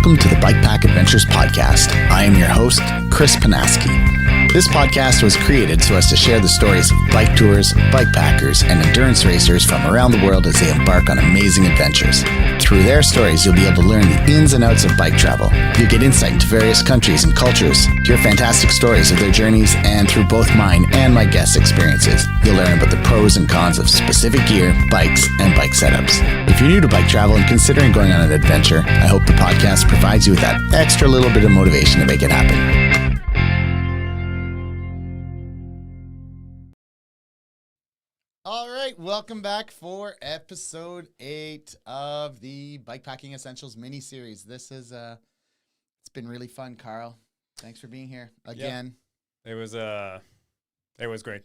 welcome to the Bikepack Adventures Podcast. I am your host, Chris Panaski. This podcast was created so as to share the stories of bike tours, bikepackers, and endurance racers from around the world as they embark on amazing adventures. Through their stories, you'll be able to learn the ins and outs of bike travel. You'll get insight into various countries and cultures, hear fantastic stories of their journeys, and through both mine and my guests' experiences, you'll learn about the pros and cons of specific gear, bikes, and bike setups. If you're new to bike travel and considering going on an adventure, I hope the podcast provides you with that extra little bit of motivation to make it happen. All right, welcome back for episode 8 of the Bikepacking Essentials Mini-Series. This is, it's been really fun, Carl. Thanks for being here again. Yep. It was great.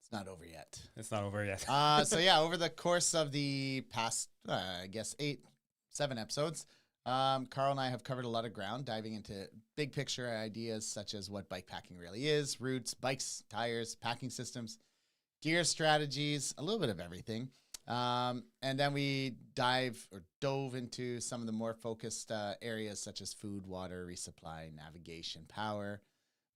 It's not over yet. It's not over yet. So yeah, over the course of the past, I guess 7 episodes, Carl and I have covered a lot of ground, diving into big picture ideas such as what bikepacking really is, routes, bikes, tires, packing systems, gear strategies, a little bit of everything. And then we dove into some of the more focused areas such as food, water, resupply, navigation, power,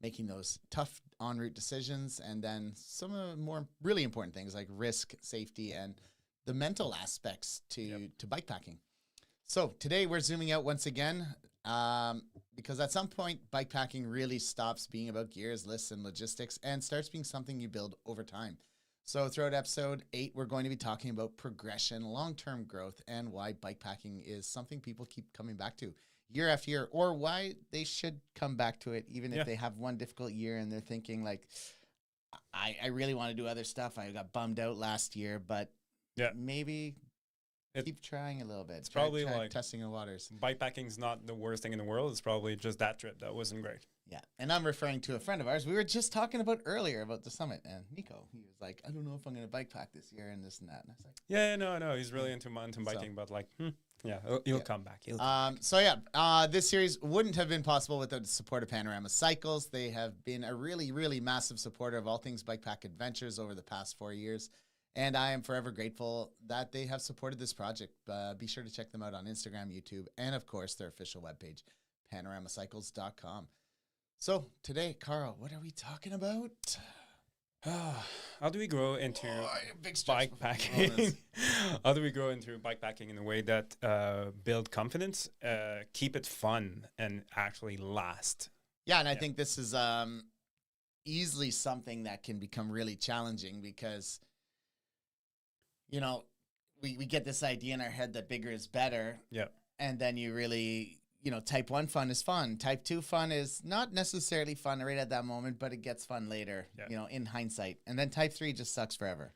making those tough en route decisions, and then some of the more really important things like risk, safety, and the mental aspects to bikepacking. So today we're zooming out once again because at some point bikepacking really stops being about gears, lists, and logistics and starts being something you build over time. So throughout episode 8, we're going to be talking about progression, long-term growth, and why bikepacking is something people keep coming back to year after year, or why they should come back to it even if they have one difficult year and they're thinking like, I really want to do other stuff. I got bummed out last year, but maybe keep trying a little bit. It's probably like testing the waters. Bikepacking's not the worst thing in the world. It's probably just that trip that wasn't great. Yeah, and I'm referring to a friend of ours we were just talking about earlier about the summit, and Nico, he was like, I don't know if I'm going to bike pack this year and this and that. And I was like, no, he's really into mountain biking, but like, he'll come back. This series wouldn't have been possible without the support of Panorama Cycles. They have been a really, really massive supporter of all things Bikepack Adventures over the past 4 years, and I am forever grateful that they have supported this project. Be sure to check them out on Instagram, YouTube, and of course their official webpage, panoramacycles.com. So today, Carl, what are we talking about? How do we grow into bikepacking? How do we grow into bikepacking in a way that build confidence, keep it fun, and actually last? Yeah, and I think this is easily something that can become really challenging because, you know, we get this idea in our head that bigger is better. Yeah. And then you really... type 1 fun is fun. Type 2 fun is not necessarily fun right at that moment, but it gets fun later, in hindsight. And then type 3 just sucks forever.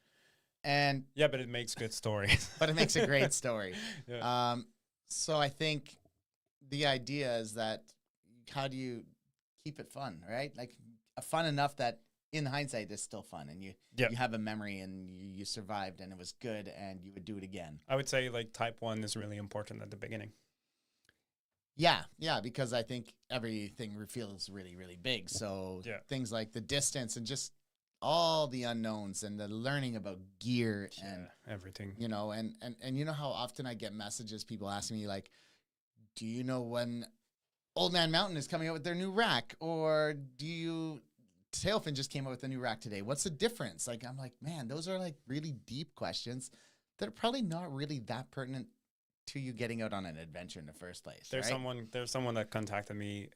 And but it makes good stories. But it makes a great story. So I think the idea is that how do you keep it fun, right? Like fun enough that in hindsight it's still fun and you have a memory and you survived and it was good and you would do it again. I would say like type 1 is really important at the beginning. Yeah, because I think everything feels really, really big. So things like the distance and just all the unknowns and the learning about gear and everything. And you know how often I get messages, people asking me like, do you know when Old Man Mountain is coming out with their new rack? Or Tailfin just came out with a new rack today. What's the difference? Like, I'm like, man, those are like really deep questions that are probably not really that pertinent to you getting out on an adventure in the first place. There's someone that contacted me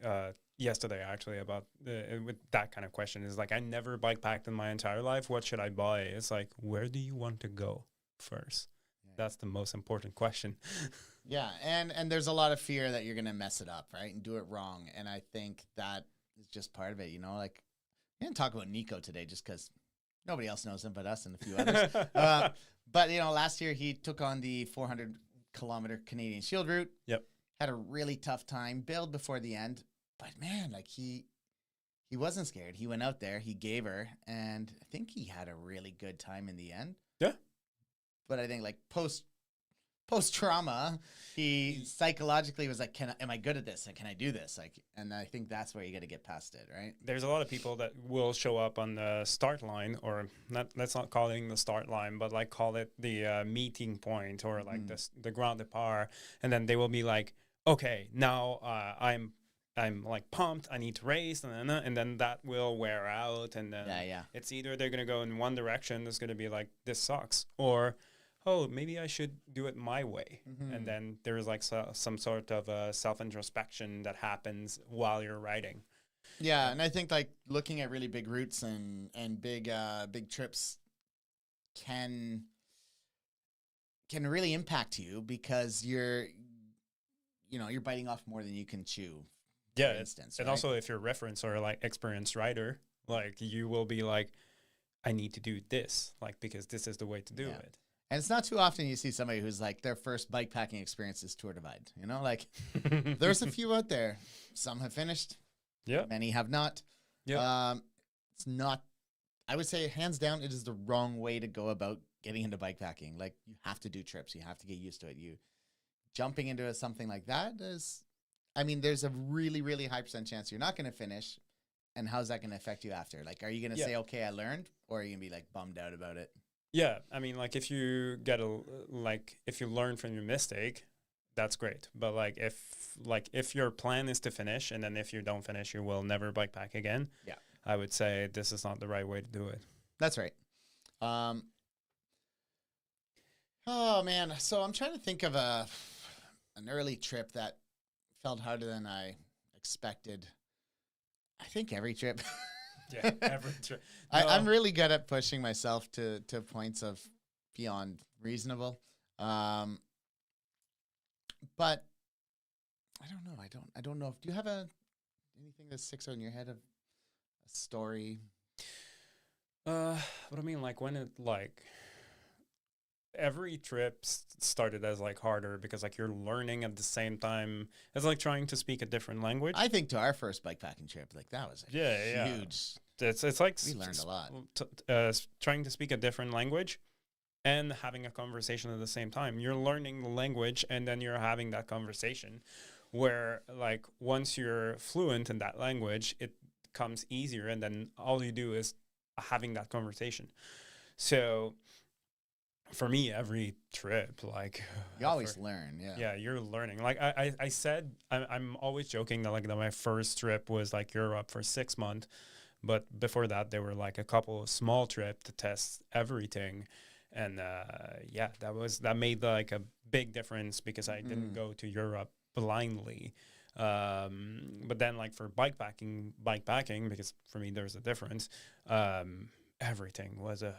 yesterday actually about with that kind of question. Is like, I never bikepacked in my entire life. What should I buy? It's like, where do you want to go first? That's the most important question. And there's a lot of fear that you're gonna mess it up, right, and do it wrong. And I think that is just part of it. Like, I'm gonna talk about Nico today just because nobody else knows him but us and a few others. But last year he took on the 400-kilometer Canadian Shield route. Had a really tough time, bailed before the end, but man, like he wasn't scared. He went out there, he gave her, and I think he had a really good time in the end. But I think like post trauma, he psychologically was like, am I good at this? And can I do this? Like, and I think that's where you got to get past it, right? There's a lot of people that will show up on the start line, or not. Let's not call it the start line, but like call it the meeting point, or like the Grand Depart, and then they will be like, okay, now I'm like pumped. I need to race, and then that will wear out, and then it's either they're gonna go in one direction, that's gonna be like this sucks, or oh, maybe I should do it my way, and then there's like some sort of self introspection that happens while you're riding. Yeah, and I think like looking at really big routes and big trips can really impact you because you're biting off more than you can chew. Yeah, instance, and also if you're reference or like experienced rider, like you will be like, I need to do this, like because this is the way to do it. And it's not too often you see somebody who's like their first bikepacking experience is Tour Divide. You know, like there's a few out there. Some have finished. Yeah. Many have not. Yeah. It's not. I would say hands down, it is the wrong way to go about getting into bikepacking. Like you have to do trips. You have to get used to it. You jumping into something like that is. I mean, there's a really, really high % chance you're not going to finish. And how's that going to affect you after? Like, are you going to say, okay, I learned? Or are you going to be, like, bummed out about it? Yeah. I mean, like, if you if you learn from your mistake, that's great. But, if your plan is to finish, and then if you don't finish, you will never bikepack again. Yeah. I would say this is not the right way to do it. That's right. Oh, man. So I'm trying to think of an early trip that felt harder than I expected. I think every trip. Yeah, every trip. No. I'm really good at pushing myself to points of beyond reasonable. But I don't know. I don't know. Do you have anything that sticks out in your head of a story? What I mean, like when it like every trip started as like harder because like you're learning at the same time. It's like trying to speak a different language. I think to our first bikepacking trip, like that was huge. It's like we learned a lot. Trying to speak a different language and having a conversation at the same time. You're learning the language and then you're having that conversation where like once you're fluent in that language, it comes easier and then all you do is having that conversation. So for me, every trip, like you always learn, yeah, you're learning. Like I said, I'm always joking that like that my first trip was like Europe for 6 months, but before that there were like a couple of small trips to test everything, and that made like a big difference because I didn't go to Europe blindly. But then like for bikepacking, because for me there's a difference. Everything was a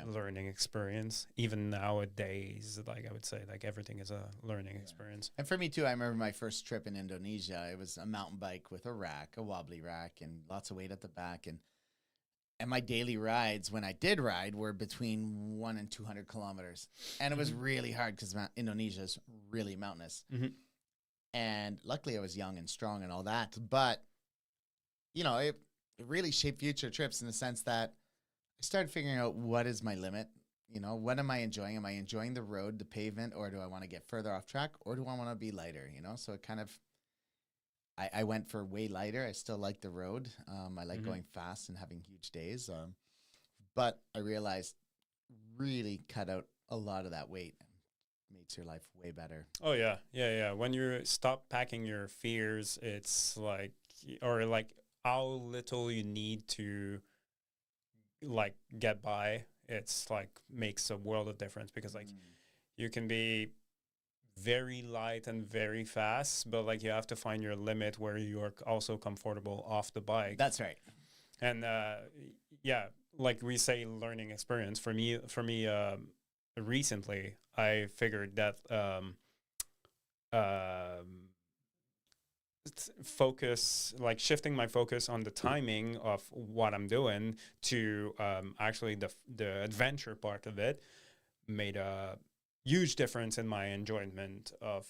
learning experience. Even nowadays, like I would say, like everything is a learning experience. And for me too, I remember my first trip in Indonesia. It was a mountain bike with a rack, a wobbly rack, and lots of weight at the back. And my daily rides, when I did ride, were between 100 and 200 kilometers. And it was really hard because Indonesia is really mountainous. And luckily I was young and strong and all that. But, you know, it really shaped future trips in the sense that I started figuring out what is my limit. You know, what am I enjoying? Am I enjoying the road, the pavement, or do I want to get further off track, or do I want to be lighter? You know, so it kind of, I went for way lighter. I still like the road. I like going fast and having huge days. But I realized really cut out a lot of that weight. Makes your life way better. Oh yeah. When you stop packing your fears, it's like, or like how little you need to like get by, it's like makes a world of difference because like you can be very light and very fast, but like you have to find your limit where you're also comfortable off the bike. That's right. And like we say, learning experience for me recently I figured that focus, shifting my focus on the timing of what I'm doing to actually the adventure part of it made a huge difference in my enjoyment of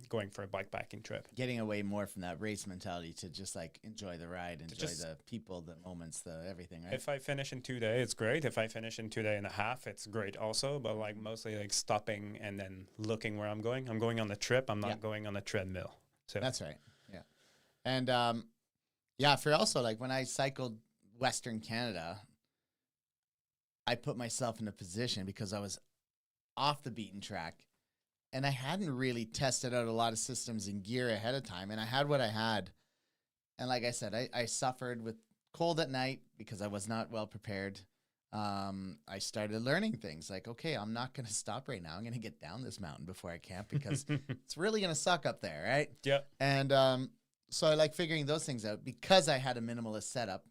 going for a bikepacking trip. Getting away more from that race mentality to just like enjoy the ride, enjoy the people, the moments, the everything, right? If I finish in 2 days, it's great. If I finish in 2 days and a half, it's great also. But like mostly like stopping and then looking where I'm going. I'm going on the trip. I'm not going on a treadmill. So that's right. Yeah. And for also like when I cycled Western Canada, I put myself in a position because I was off the beaten track and I hadn't really tested out a lot of systems and gear ahead of time. And I had what I had. And like I said, I suffered with cold at night because I was not well prepared. I started learning things like, okay, I'm not going to stop right now. I'm going to get down this mountain before I camp because it's really going to suck up there, right? Yeah. And so I like figuring those things out because I had a minimalist setup.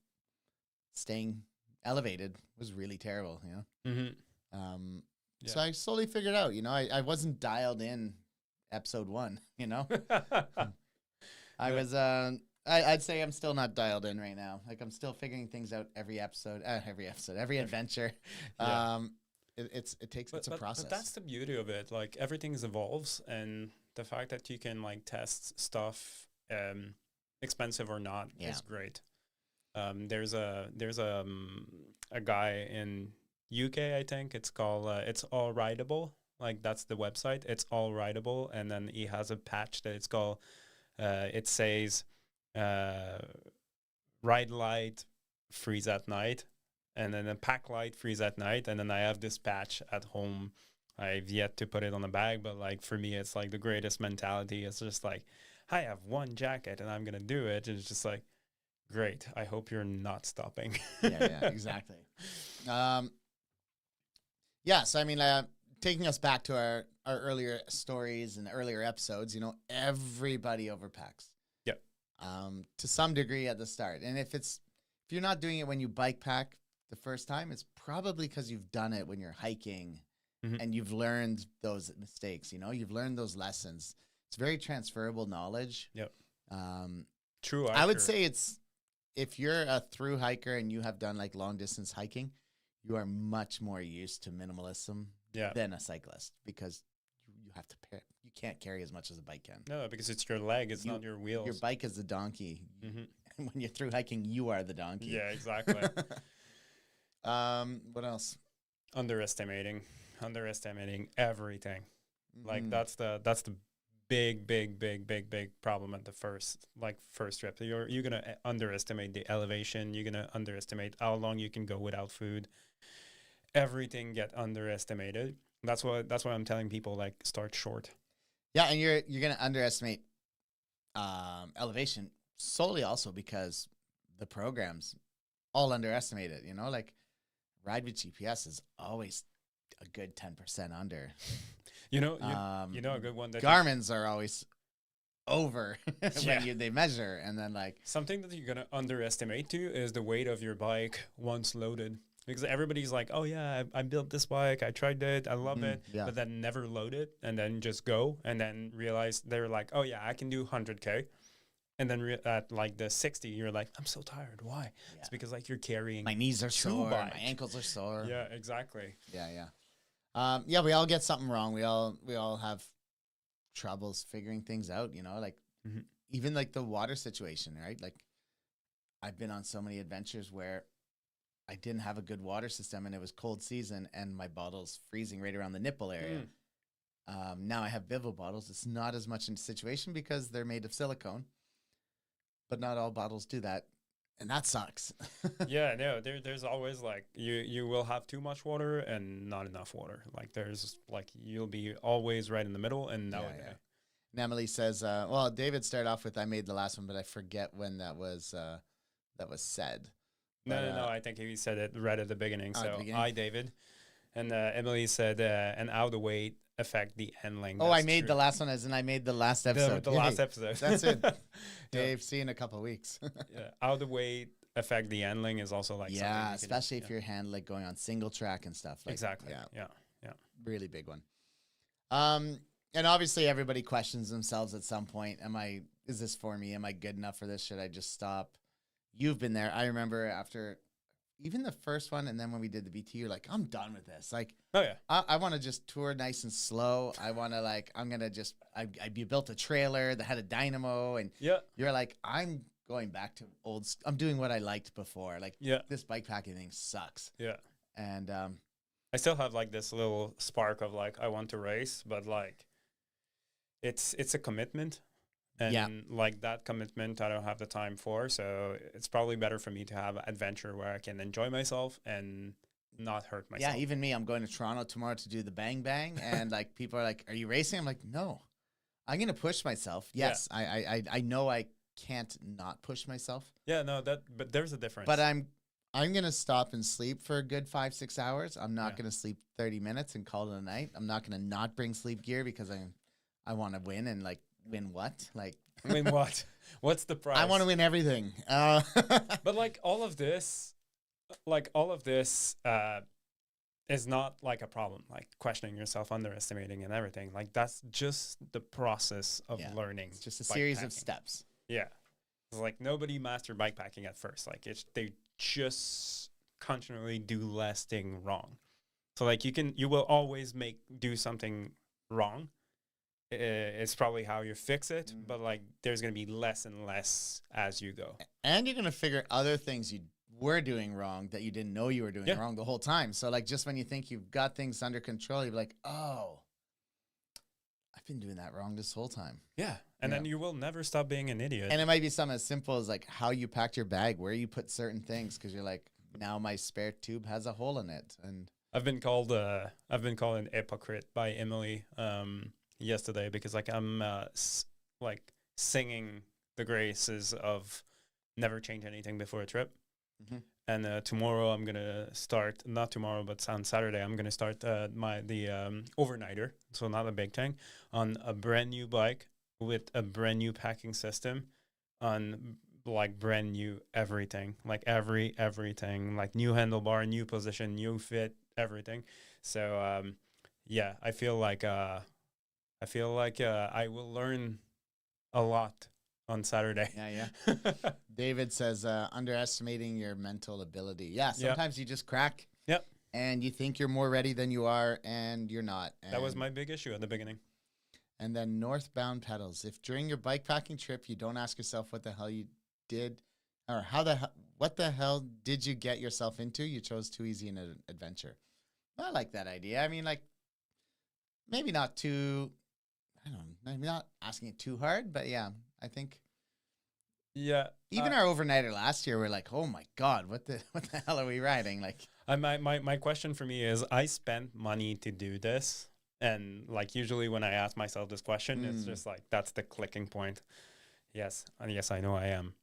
Staying elevated was really terrible, you know? Mm-hmm. So I slowly figured out, you know, I wasn't dialed in episode 1, you know? I was, I'd say I'm still not dialed in right now. Like I'm still figuring things out every adventure. It takes, it's a process. But that's the beauty of it. Like everything evolves, and the fact that you can like test stuff, expensive or not, is great. There's a guy in UK, I think it's called It's All Rideable. Like that's the website. It's All Rideable, and then he has a patch that it's called. It says, ride light, freeze at night, and then a pack light, freeze at night, and then I have this patch at home. I've yet to put it on a bag, but like for me, it's like the greatest mentality. It's just like, I have one jacket and I'm gonna do it. And it's just like, great. I hope you're not stopping. yeah, exactly. So I mean, taking us back to our earlier stories and earlier episodes, you know, everybody overpacks. Yep. To some degree at the start. And if you're not doing it when you bike pack the first time, it's probably because you've done it when you're hiking and you've learned those mistakes, you know, you've learned those lessons. It's very transferable knowledge. Yep. True. I would say if you're a through hiker and you have done like long distance hiking, you are much more used to minimalism than a cyclist because you have to you can't carry as much as a bike can. No, because it's your leg, it's not your wheels. Your bike is the donkey. And when you're through hiking, you are the donkey. Yeah, exactly. What else? Underestimating everything. Like that's the big problem at the first trip. You're gonna underestimate the elevation. You're gonna underestimate how long you can go without food. Everything get underestimated. That's why I'm telling people, like, start short. Yeah, and you're gonna underestimate elevation solely also because the programs all underestimate it. You know, like Ride with GPS is always a good 10% under. You know a good one that Garmin's are always over when they measure, and then like something that you're gonna underestimate too is the weight of your bike once loaded. Because everybody's like, oh yeah, I built this bike, I tried it, I love it, but then never load it and then just go and then realize they're like, oh yeah, I can do 100K. And then at like the 60, you're like, I'm so tired. Why? Yeah. It's because like you're carrying my knees are sore, my ankles are sore. Yeah, exactly. Yeah, we all get something wrong. We all have troubles figuring things out, you know, like even like the water situation, right? Like I've been on so many adventures where I didn't have a good water system and it was cold season and my bottle's freezing right around the nipple area. Now I have Bivo bottles. It's not as much in a situation because they're made of silicone, but not all bottles do that. And that sucks. Yeah, no, there's always like you will have too much water and not enough water. Like there's like you'll be always right in the middle. And now And Emily says, well, David started off with I made the last one, but I forget when that was said. No, I think he said it right at the beginning. So hi, David. And Emily said, and how the weight affect the handling. Oh, I made the last one as in I made the last episode. The last episode. That's it. Dave, see you in a couple of weeks. How the weight affect the handling is also like especially if your hand like going on single track and stuff. Like, exactly. Yeah. Really big one. And obviously everybody questions themselves at some point. Is this for me? Am I good enough for this? Should I just stop? You've been there. I remember after even the first one, and then when we did the BT, you're like, I'm done with this. Like, oh yeah, I want to just tour nice and slow. I want to like, you built a trailer that had a dynamo, and you're like, I'm going back to I'm doing what I liked before. Like, this bikepacking thing sucks. Yeah, and I still have like this little spark of like, I want to race, but like, it's a commitment. And like that commitment, I don't have the time for. So it's probably better for me to have adventure where I can enjoy myself and not hurt myself. Yeah, even me. I'm going to Toronto tomorrow to do the bang bang, and like people are like, "Are you racing?" I'm like, "No, I'm gonna push myself." Yes, I know I can't not push myself. Yeah, no, but there's a difference. But I'm gonna stop and sleep for a good 5-6 hours. I'm not gonna sleep 30 minutes and call it a night. I'm not gonna not bring sleep gear because I want to win, and like win what? Like win what? What's the prize? I want to win everything. But like all of this is not like a problem. Like questioning yourself, underestimating, and everything. Like that's just the process of learning. It's just a series of steps. Yeah. It's like nobody mastered bikepacking at first. Like they just continually do less thing wrong. So like you will always do something wrong. It's probably how you fix it, but like there's gonna be less and less as you go. And you're gonna figure other things you were doing wrong that you didn't know you were doing wrong the whole time. So like just when you think you've got things under control, you're like, oh, I've been doing that wrong this whole time. Yeah. And then you will never stop being an idiot. And it might be something as simple as like how you packed your bag, where you put certain things, because you're like, now my spare tube has a hole in it. And I've been called an hypocrite by Emily yesterday because like I'm like singing the graces of never change anything before a trip. Mm-hmm. And tomorrow I'm gonna start, not tomorrow, but on Saturday I'm gonna start the overnighter, so not a big thing, on a brand new bike with a brand new packing system, on like brand new everything, like everything, like new handlebar, new position, new fit, everything. So yeah, I feel like I will learn a lot on Saturday. Yeah. David says, underestimating your mental ability. Yeah, sometimes you just crack. Yep. And you think you're more ready than you are, and you're not. And that was my big issue at the beginning. And then northbound pedals. If during your bikepacking trip you don't ask yourself what the hell you did, or what the hell did you get yourself into, you chose too easy an adventure. I like that idea. I mean, like, maybe not too, I don't know, maybe not asking it too hard, but yeah, I think. Yeah. Even our overnighter last year, we're like, oh my God, what the hell are we riding? Like, my question for me is, I spent money to do this. And like usually when I ask myself this question, it's just like, that's the clicking point. Yes. And yes, I know I am.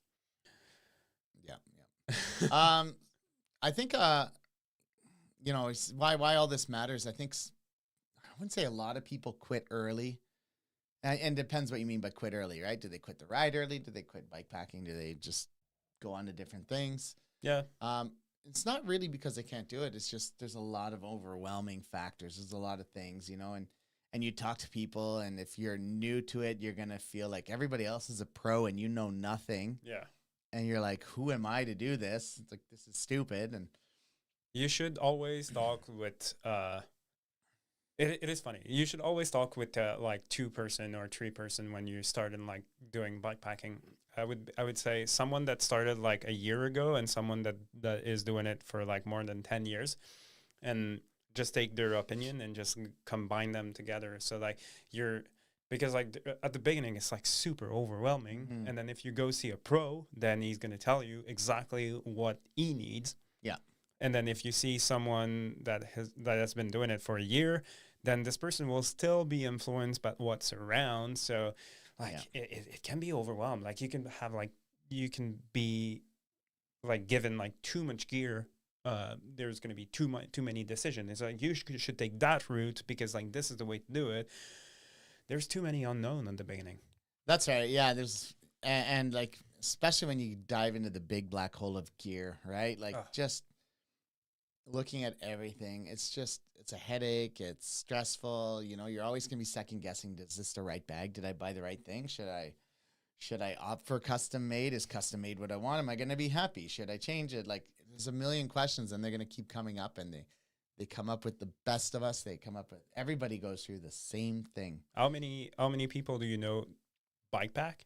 Yeah. I think, you know, why all this matters. I think I wouldn't say a lot of people quit early. And depends what you mean by quit early, right? Do they quit the ride early? Do they quit bikepacking? Do they just go on to different things? Yeah. It's not really because they can't do it. It's just there's a lot of overwhelming factors. There's a lot of things, you know, and you talk to people, and if you're new to it, you're going to feel like everybody else is a pro and you know nothing. Yeah. And you're like, who am I to do this? It's like, this is stupid. And you should always talk with it is funny. You should always talk with like 2-person or 3-person when you start in like doing bikepacking. I would say someone that started like a year ago and someone that is doing it for like more than 10 years, and just take their opinion and just combine them together. So like because like at the beginning it's like super overwhelming, and then if you go see a pro, then he's going to tell you exactly what he needs. Yeah. And then if you see someone that has been doing it for a year, then this person will still be influenced by what's around. So like it can be overwhelmed. Like you can be like given like too much gear. There's going to be too many decisions. It's like you should take that route because like this is the way to do it. There's too many unknown in the beginning. That's right. Yeah. There's and like especially when you dive into the big black hole of gear, right? Like just looking at everything, it's a headache. It's stressful. You know, you're always going to be second guessing. Is this the right bag? Did I buy the right thing? Should I opt for custom made? Is custom made what I want? Am I going to be happy? Should I change it? Like there's a million questions, and they're going to keep coming up, and they come up with the best of us. Everybody goes through the same thing. How many people do you know bikepack?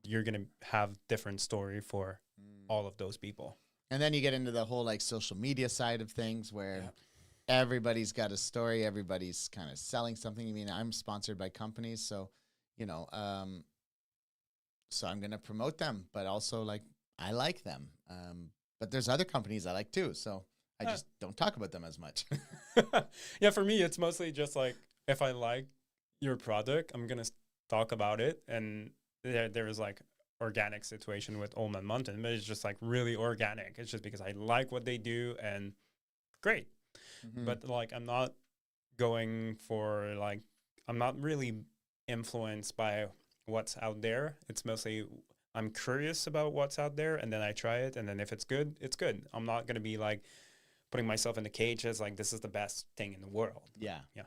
You're going to have different story for all of those people. And then you get into the whole like social media side of things where everybody's got a story. Everybody's kind of selling something. I mean, I'm sponsored by companies, so, you know, so I'm going to promote them, but also like I like them. But there's other companies I like too. So I just don't talk about them as much. Yeah, for me, it's mostly just like if I like your product, I'm gonna talk about it. And there is like organic situation with Old Man Mountain, but it's just like really organic. It's just because I like what they do and great. But like I'm not going for like I'm not really influenced by what's out there. It's mostly I'm curious about what's out there, and then I try it, and then if it's good, it's good. I'm not gonna be like putting myself in the cage as like this is the best thing in the world. Yeah. Yeah.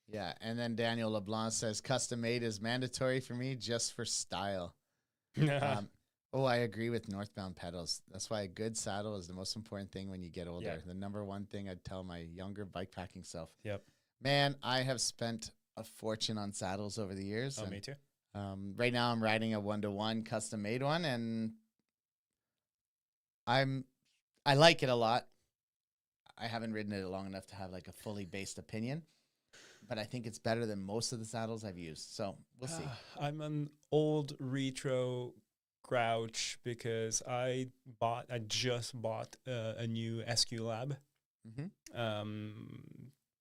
Yeah. And then Daniel LeBlanc says custom made is mandatory for me just for style. I agree with northbound pedals. That's why a good saddle is the most important thing when you get older. Yeah. The number one thing I'd tell my younger bikepacking self. Yep. Man, I have spent a fortune on saddles over the years. Oh, and, me too. right now I'm riding a 1-to-1 custom made one, and I like it a lot. I haven't ridden it long enough to have like a fully based opinion, but I think it's better than most of the saddles I've used. So we'll see. I'm an old retro grouch because I just bought a new SQ Lab.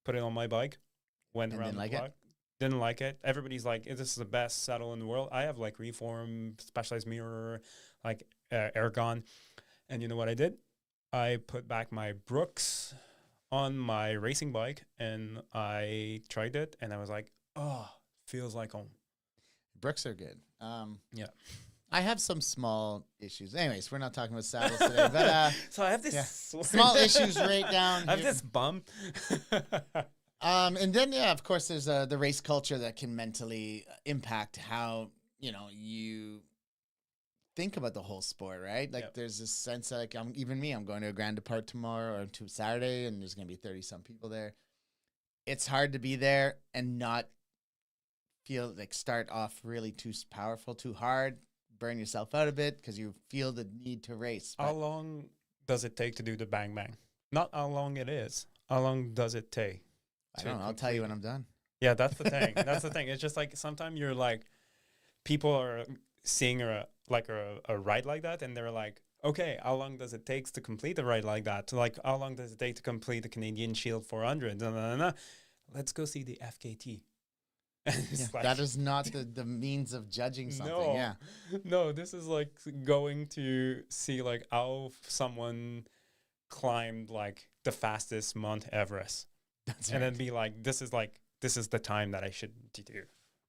Put it on my bike, went And around didn't the like block. Didn't like it. Everybody's like, this is the best saddle in the world. I have like Reform, Specialized Mirror, like Ergon. And you know what I did? I put back my Brooks on my racing bike and I tried it and I was like, oh, feels like home. Brooks are good. Yeah. I have some small issues. Anyways, we're not talking about saddles today, but so I have this small issues right down I have here. this bump. And then, of course, there's the race culture that can mentally impact how, you think about the whole sport, right? Like there's this sense that, like, I'm going to a Grand Depart tomorrow or to Saturday, and there's going to be 30-some people there. It's hard to be there and not feel like start off really too powerful, too hard, burn yourself out a bit because you feel the need to race. How long does it take to do the bang bang? Not how long it is. How long does it take? I don't know. I'll tell you when I'm done. Yeah, that's the thing. That's the thing. It's just like sometimes you're like, people are seeing a ride like that, and they're like, okay, how long does it take to complete a ride like that? Like, how long does it take to complete the Canadian Shield 400? Let's go see the FKT. Like, that is not the means of judging something. No, no, this is like going to see like how someone climbed like the fastest Mount Everest. That's and then be like, this is the time that I should do.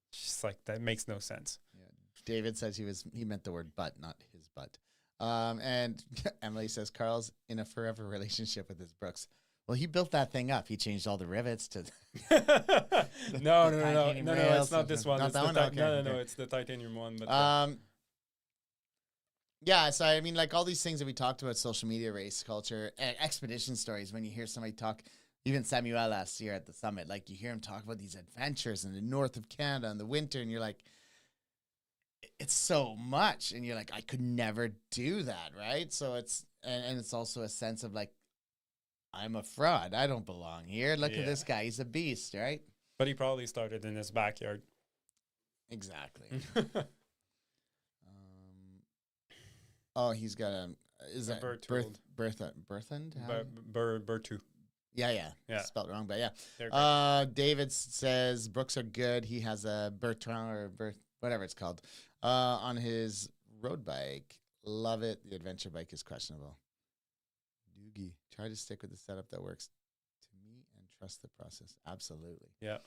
It's just like, that makes no sense. Yeah. David says he meant the word butt, not his butt. And Emily says Carl's in a forever relationship with his Brooks. Well, he built that thing up. He changed all the rivets to no, it's not this one. Not it's that one? No, it's the titanium one. But yeah, so I mean, like all these things that we talked about, social media, race culture, expedition stories, when you hear somebody talk, even Samuel last year at the summit, like you hear him talk about these adventures in the north of Canada in the winter, and you're like, it's so much. And you're like, I could never do that, right? So it's, and it's also a sense of like, I'm a fraud. I don't belong here. Look at this guy. He's a beast, right? But he probably started in his backyard. Exactly. He's got is that Berthend? Bertu. Yeah. Spelled wrong, but yeah. David says Brooks are good. He has a Bertrand or whatever it's called on his road bike. Love it. The adventure bike is questionable. Doogie, try to stick with the setup that works to me and trust the process. Absolutely. Yeah.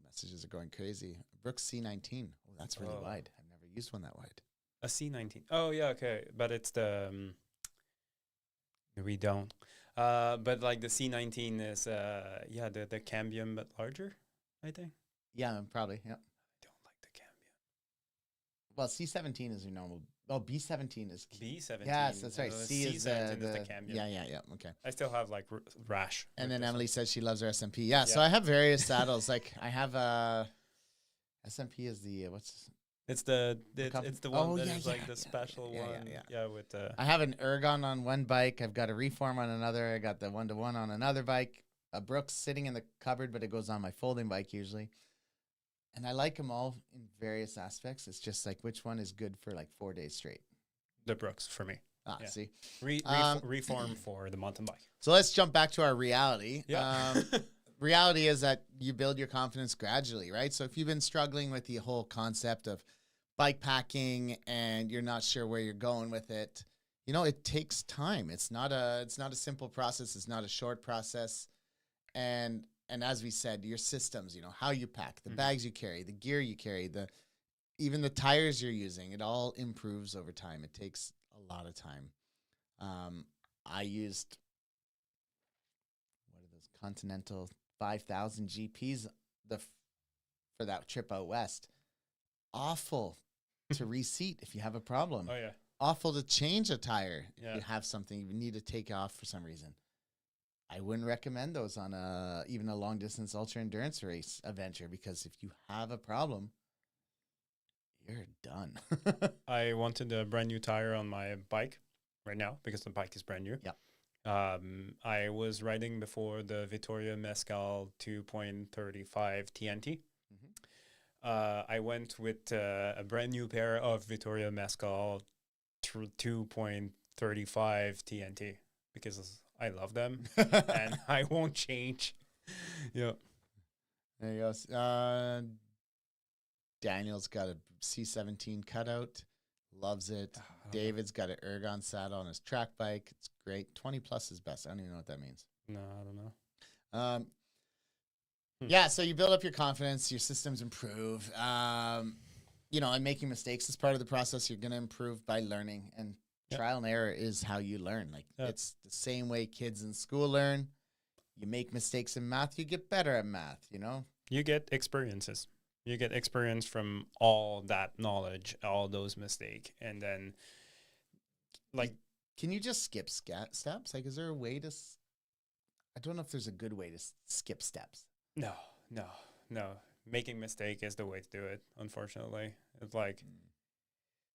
Messages are going crazy. Brooks C19. Oh, that's really wide. I've never used one that wide. A C19. Oh, yeah, okay. But it's the... we don't. But like the C19 is, the cambium, but larger, I think. Yeah, probably, yeah. I don't like the cambium. Well, C17 is your normal... Oh, B17 is... B17. Yes, that's right. C is C17 is the cambium. Yeah, okay. I still have like rash. And then Emily says she loves her SMP. Yeah, so I have various saddles. Like I have SMP is the, what's... It's the one that is like the special one. Yeah, with I have an Ergon on one bike. I've got a Reform on another. I got the 1-to-1 on another bike. A Brooks sitting in the cupboard, but it goes on my folding bike usually. And I like them all in various aspects. It's just like which one is good for like 4 days straight. The Brooks for me. Yeah. See. Reform for the mountain bike. So let's jump back to our reality. Yeah. Reality is that you build your confidence gradually, right? So if you've been struggling with the whole concept of bike packing and you're not sure where you're going with it, it takes time. It's not a simple process. It's not a short process. And as we said, your systems, how you pack, the bags you carry, the gear you carry, even the tires you're using, it all improves over time. It takes a lot of time. I used Continental 5,000 GPs for that trip out west. Awful to reseat if you have a problem. Oh, yeah. Awful to change a tire if you have something you need to take off for some reason. I wouldn't recommend those on even a long distance ultra endurance race adventure, because if you have a problem, you're done. I wanted a brand new tire on my bike right now because the bike is brand new. Yeah. I was riding before the Vittoria Mescal 2.35 TNT. I went with a brand new pair of Vittoria Mescal 2.35 TNT because I love them and I won't change. Yeah. There you go. Daniel's got a C17 cutout. Loves it. David's got an Ergon saddle on his track bike. It's great. 20 plus is best. I don't even know what that means. No, I don't know. Yeah, so you build up your confidence, your systems improve. And making mistakes is part of the process. You're going to improve by learning, and trial and error is how you learn. It's the same way kids in school learn. You make mistakes in math, you get better at math, You get experiences. You get experience from all that knowledge, all those mistakes, and then, can you just skip steps? Is there a way to? I don't know if there's a good way to skip steps. No. Making mistake is the way to do it. Unfortunately, it's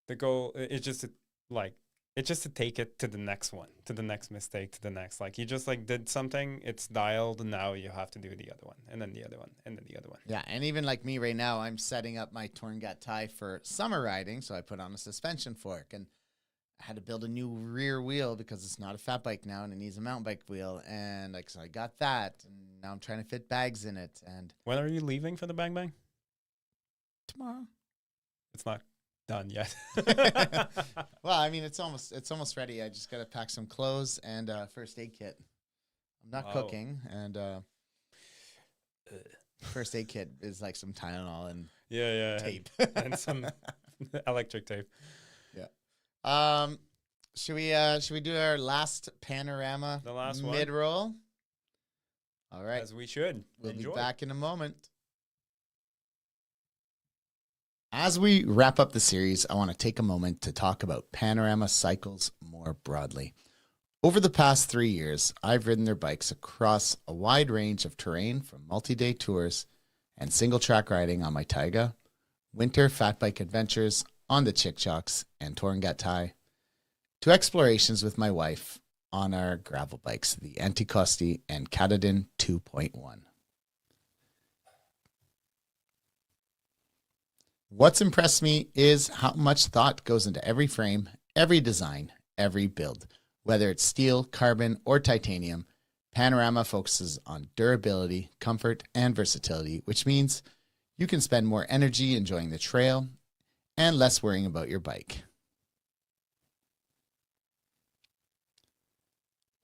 the goal. It's just to take it to the next one, to the next mistake, to the next. You just did something, it's dialed, and now you have to do the other one, and then the other one, and then the other one. Yeah, and even like me right now, I'm setting up my Torngat tie for summer riding, so I put on a suspension fork, and I had to build a new rear wheel because it's not a fat bike now, and it needs a mountain bike wheel, and so I got that, and now I'm trying to fit bags in it. And when are you leaving for the Bang Bang? Tomorrow. It's not done yet. Well, I mean, it's almost ready. I just got to pack some clothes and first aid kit. I'm not cooking, and first aid kit is like some Tylenol and tape and some electric tape. Yeah. Should we do our last panorama? The last mid roll. All right, as we should. We'll be back in a moment. As we wrap up the series, I want to take a moment to talk about Panorama Cycles more broadly. Over the past 3 years, I've ridden their bikes across a wide range of terrain, from multi-day tours and single-track riding on my Taiga, winter fat bike adventures on the Chick Chocks and Torngat Tie, to explorations with my wife on our gravel bikes, the Anticosti and Katahdin 2.1. What's impressed me is how much thought goes into every frame, every design, every build. Whether it's steel, carbon, or titanium, Panorama focuses on durability, comfort, and versatility, which means you can spend more energy enjoying the trail and less worrying about your bike.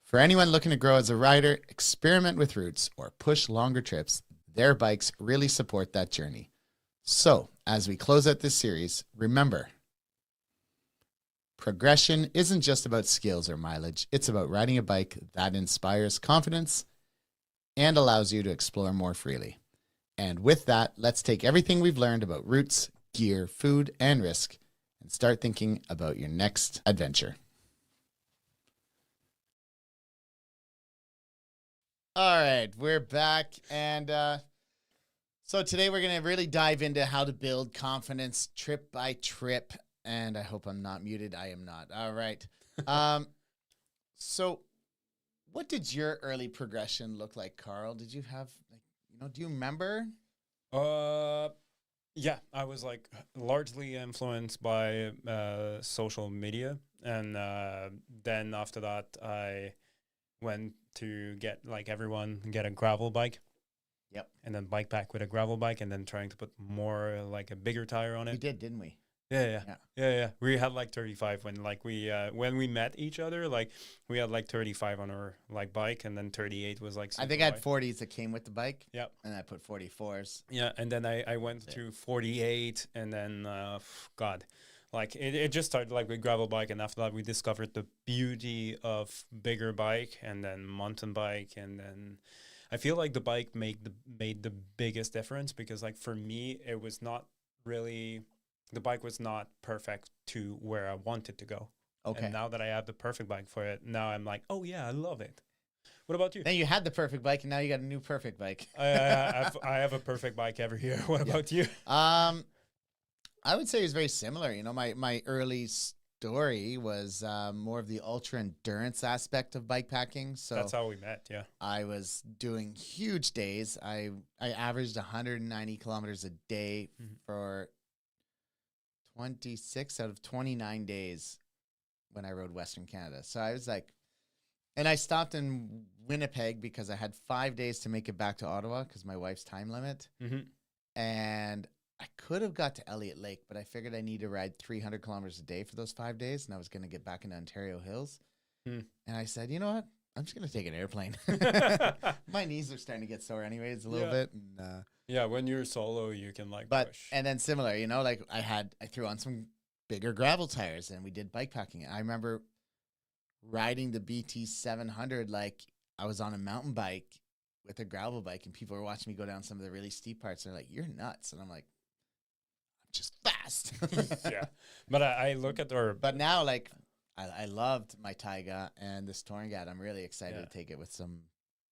For anyone looking to grow as a rider, experiment with routes, or push longer trips, their bikes really support that journey. So, as we close out this series, remember, progression isn't just about skills or mileage. It's about riding a bike that inspires confidence and allows you to explore more freely. And with that, let's take everything we've learned about routes, gear, food, and risk and start thinking about your next adventure. All right, we're back. And so today we're going to really dive into how to build confidence trip by trip. And I hope I'm not muted. I am not. All right. So what did your early progression look like, Carl? Did you have, do you remember? Yeah, I was like largely influenced by social media, and then after that, I went to get like everyone get a gravel bike, Yep. and then bike pack with a gravel bike, and then trying to put more like a bigger tire on We it. did, didn't we? Yeah. Yeah. Yeah. We had like 35 when we met each other. Like we had like 35 on our like bike, and then 38 was like. I think I had 40s that came with the bike. Yep. And I put 44s. Yeah, and then I went to 48, and then God, like it just started like with gravel bike, and after that we discovered the beauty of bigger bike, and then mountain bike, and then I feel like the bike made the biggest difference, because like for me it was not really, the bike was not perfect to where I wanted to go. Okay. And now that I have the perfect bike for it, now I'm like, oh yeah, I love it. What about you? Then you had the perfect bike, and now you got a new perfect bike. I have a perfect bike every year. What about you? I would say it's very similar. You know, my early story was more of the ultra endurance aspect of bikepacking. So That's how we met. Yeah. I was doing huge days. I averaged 190 kilometers a day for 26 out of 29 days when I rode Western Canada. So I was like, and I stopped in Winnipeg because I had 5 days to make it back to Ottawa because my wife's time limit. And I could have got to Elliott Lake, but I figured I need to ride 300 kilometers a day for those 5 days, and I was going to get back into Ontario Hills. And I said, you know what? I'm just going to take an airplane. My knees are starting to get sore anyways a little bit. And, yeah, when you're solo, you can like push. And then similar, you know, like I threw on some bigger gravel tires, and we did bikepacking. I remember riding the BT 700 like I was on a mountain bike with a gravel bike, and people were watching me go down some of the really steep parts. They're like, "You're nuts," and I'm like, "I'm just fast." Yeah, but I look at our. But now, like, I loved my Taiga and this Torngat. I'm really excited to take it with some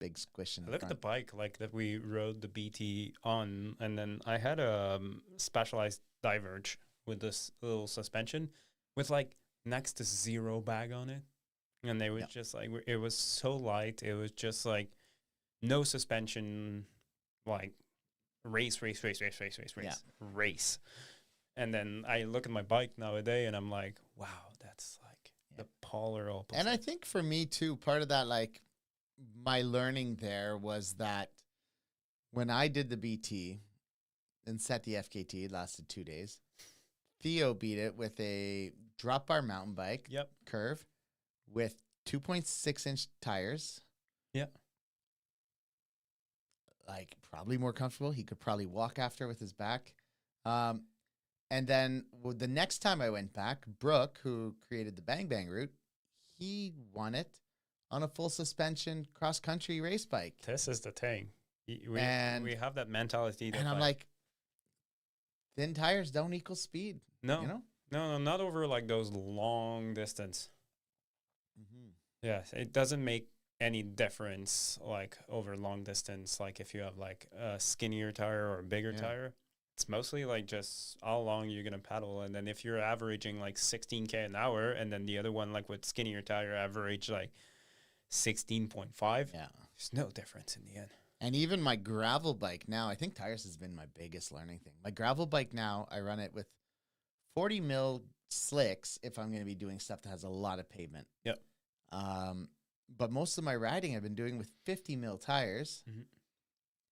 big squish in the Look front. at the bike like that we rode the BT on, and then I had a Specialized Diverge with this little suspension with like next to zero bag on it, and they was just like, it was so light. It was just like no suspension, like race. And then I look at my bike nowadays, and I'm like, wow, that's like the polar opposite. And I think for me too, part of that, like my learning there was that when I did the BT and set the FKT, it lasted 2 days. Theo beat it with a drop bar mountain bike curve with 2.6-inch tires. Yep. Like probably more comfortable. He could probably walk after with his back. And then the next time I went back, Brooke, who created the Bang Bang route, he won it on a full suspension cross-country race bike. This is the thing. We have that mentality. That and I'm like, thin tires don't equal speed. No, you know? No, not over like those long distance. Yeah, it doesn't make any difference like over long distance. Like if you have like a skinnier tire or a bigger tire, it's mostly like just how long you're gonna pedal. And then if you're averaging like 16K an hour, and then the other one like with skinnier tire average like 16.5, there's no difference in the end. And even my gravel bike now, I think tires has been my biggest learning thing. My gravel bike now, I run it with 40 mil slicks if I'm going to be doing stuff that has a lot of pavement. Yep. But most of my riding I've been doing with 50 mil tires.